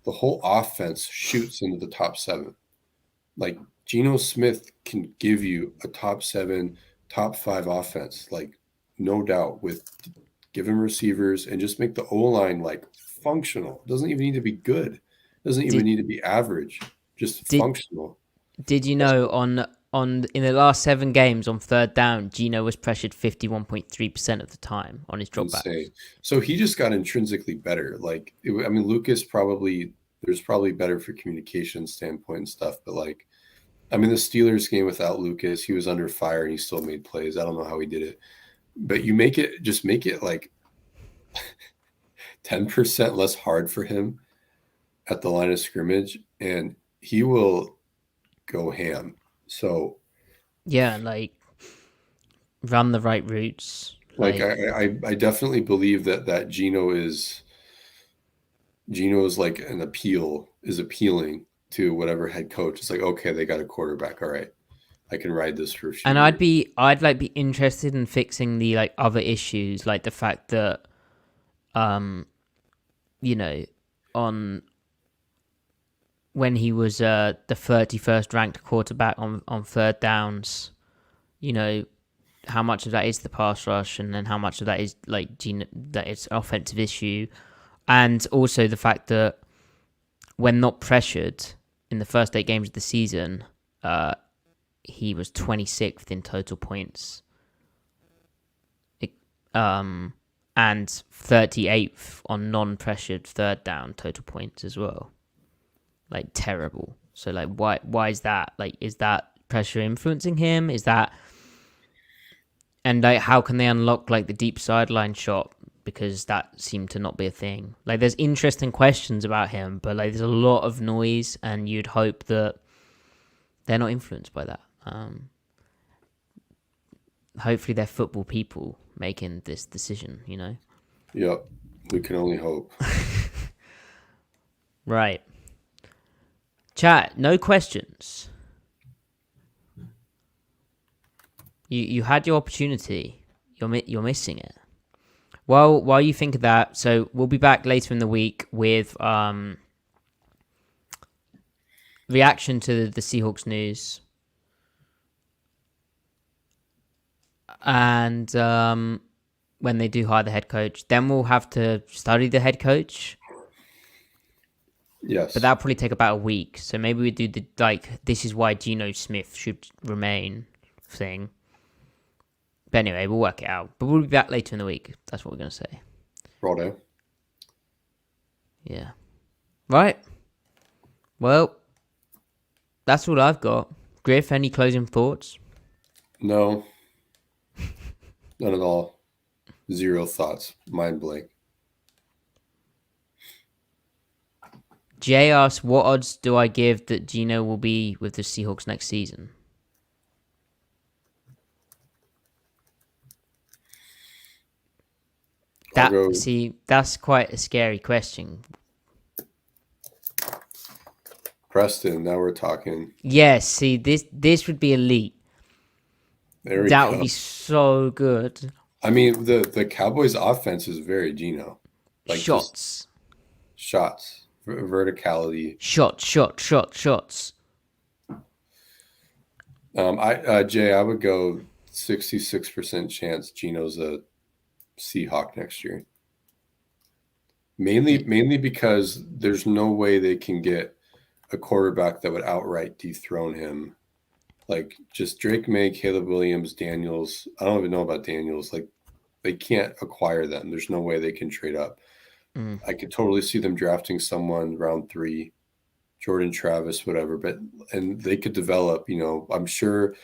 The whole offense shoots into the top 7. Like Geno Smith can give you a top 7, top 5 offense, like no doubt, with given receivers, and just make the O-line like functional. It doesn't even need to be good. It doesn't even need to be average. Just functional. Did you know on in the last 7 games on third down, Geno was pressured 51.3% of the time on his dropbacks. So he just got intrinsically better. Like, Lucas there's probably better for communication standpoint and stuff, but like, the Steelers game without Lucas, he was under fire and he still made plays. I don't know how he did it, but you make it like 10% less hard for him at the line of scrimmage, and he will go ham. So yeah, like run the right routes. Like I definitely believe that Geno is like appealing to whatever head coach. It's like, okay, they got a quarterback. All right, I can ride this for a few and years. I'd be interested in fixing the like other issues, like the fact that on when he was the 31st ranked quarterback on third downs, how much of that is the pass rush, and then how much of that is like that it's an offensive issue, and also the fact that when not pressured in the first 8 games of the season, he was 26th in total points, and 38th on non-pressured third down total points as well. Like terrible. So like why is that? Like, is that pressure influencing him? Is that, and like how can they unlock like the deep sideline shot, because that seemed to not be a thing. Like there's interesting questions about him, but like there's a lot of noise, and you'd hope that they're not influenced by that. Hopefully they're football people making this decision, Yep, we can only hope. Right. Chat, no questions. You had your opportunity. You're missing it. Well, while you think of that, so we'll be back later in the week with reaction to the Seahawks news, and when they do hire the head coach, then we'll have to study the head coach. Yes. But that'll probably take about a week. So maybe we do the this is why Geno Smith should remain thing. But anyway, we'll work it out. But we'll be back later in the week. That's what we're going to say. Righto. Yeah. Right. Well, that's all I've got. Griff, any closing thoughts? No. None at all. 0 thoughts. Mind blank. Jay asks, what odds do I give that Geno will be with the Seahawks next season? That's quite a scary question. Preston, now we're talking. Yes, see, this would be elite. That would be so good. The Cowboys' offense is very Geno. Like shots. Verticality. Shots. Jay, I would go 66% chance Geno's a Seahawk next year. Mainly because there's no way they can get a quarterback that would outright dethrone him. Like just Drake May, Caleb Williams, Daniels. I don't even know about Daniels. Like they can't acquire them. There's no way they can trade up. I could totally see them drafting someone round 3, Jordan Travis, whatever. And they could develop. I'm sure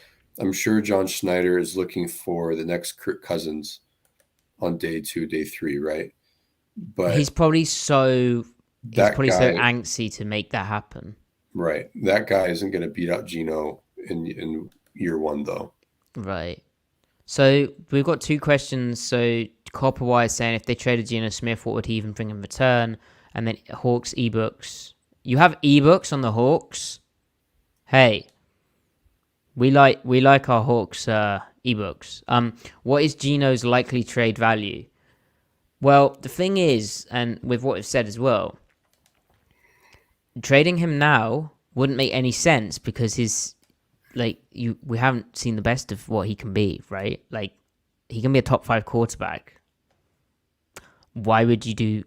John Schneider is looking for the next Kirk Cousins on day 2, day 3, right? But he's probably so that guy, angsty to make that happen. right? That guy isn't going to beat out Geno in year 1, though. Right. So we've got 2 questions. So Copperwire is saying if they traded Geno Smith, what would he even bring in return? And then Hawks ebooks. You have ebooks on the Hawks? Hey, we like our Hawks ebooks. What is Geno's likely trade value? Well, the thing is, and with what we've said as well, trading him now wouldn't make any sense because we haven't seen the best of what he can be, right? Like, he can be a top 5 quarterback. Why would you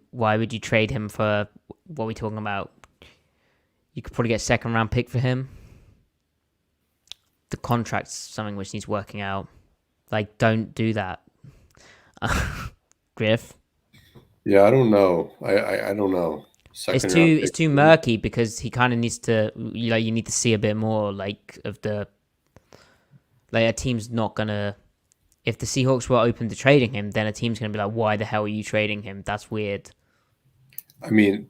trade him for, what are we talking about? You could probably get a 2nd round pick for him. The contract's something which needs working out. Like, don't do that. Griff? Yeah, I don't know. I don't know. It's too murky because he kind of needs to, you need to see a bit more of the, a team's not gonna, if the Seahawks were open to trading him, then a team's gonna be like, why the hell are you trading him? That's weird. I mean,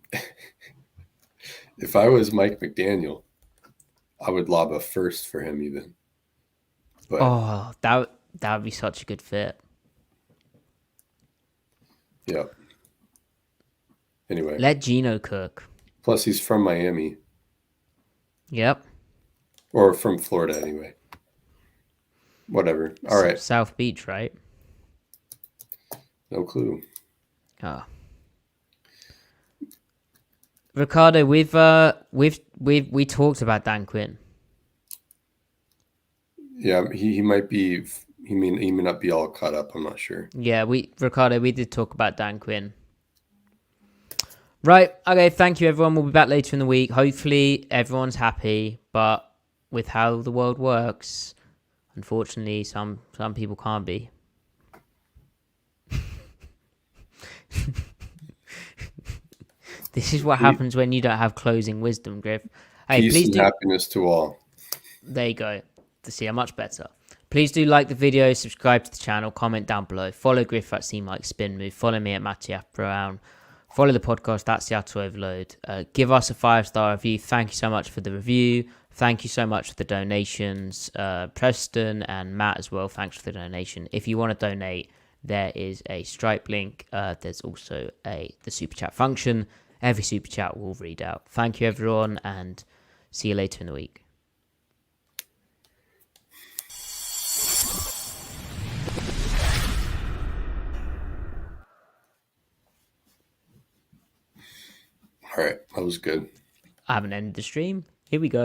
if I was Mike McDaniel, I would lob a 1st for him even. But, that would be such a good fit. Yeah. Anyway. Let Geno cook. Plus, he's from Miami. Yep. Or from Florida, anyway. Whatever. All right. South Beach, right? No clue. Oh. Ricardo, we talked about Dan Quinn. Yeah, he might be. He may not be all caught up. I'm not sure. Yeah, Ricardo, we did talk about Dan Quinn. Right. Okay. Thank you, everyone. We'll be back later in the week. Hopefully, everyone's happy. But with how the world works, unfortunately, some people can't be. This is what happens when you don't have closing wisdom, Griff. Hey, peace and happiness to all. There you go. To see how much better. Please do like the video, subscribe to the channel, comment down below. Follow Griff at @SeemLikeSpinMove. Follow me at Matty and Griff. Follow the podcast at Seattle Overload. Give us a 5-star review. Thank you so much for the review. Thank you so much for the donations. Preston and Matt as well. Thanks for the donation. If you want to donate, there is a Stripe link. There's also the super chat function. Every super chat we'll read out. Thank you, everyone, and see you later in the week. All right, that was good. I haven't ended the stream. Here we go.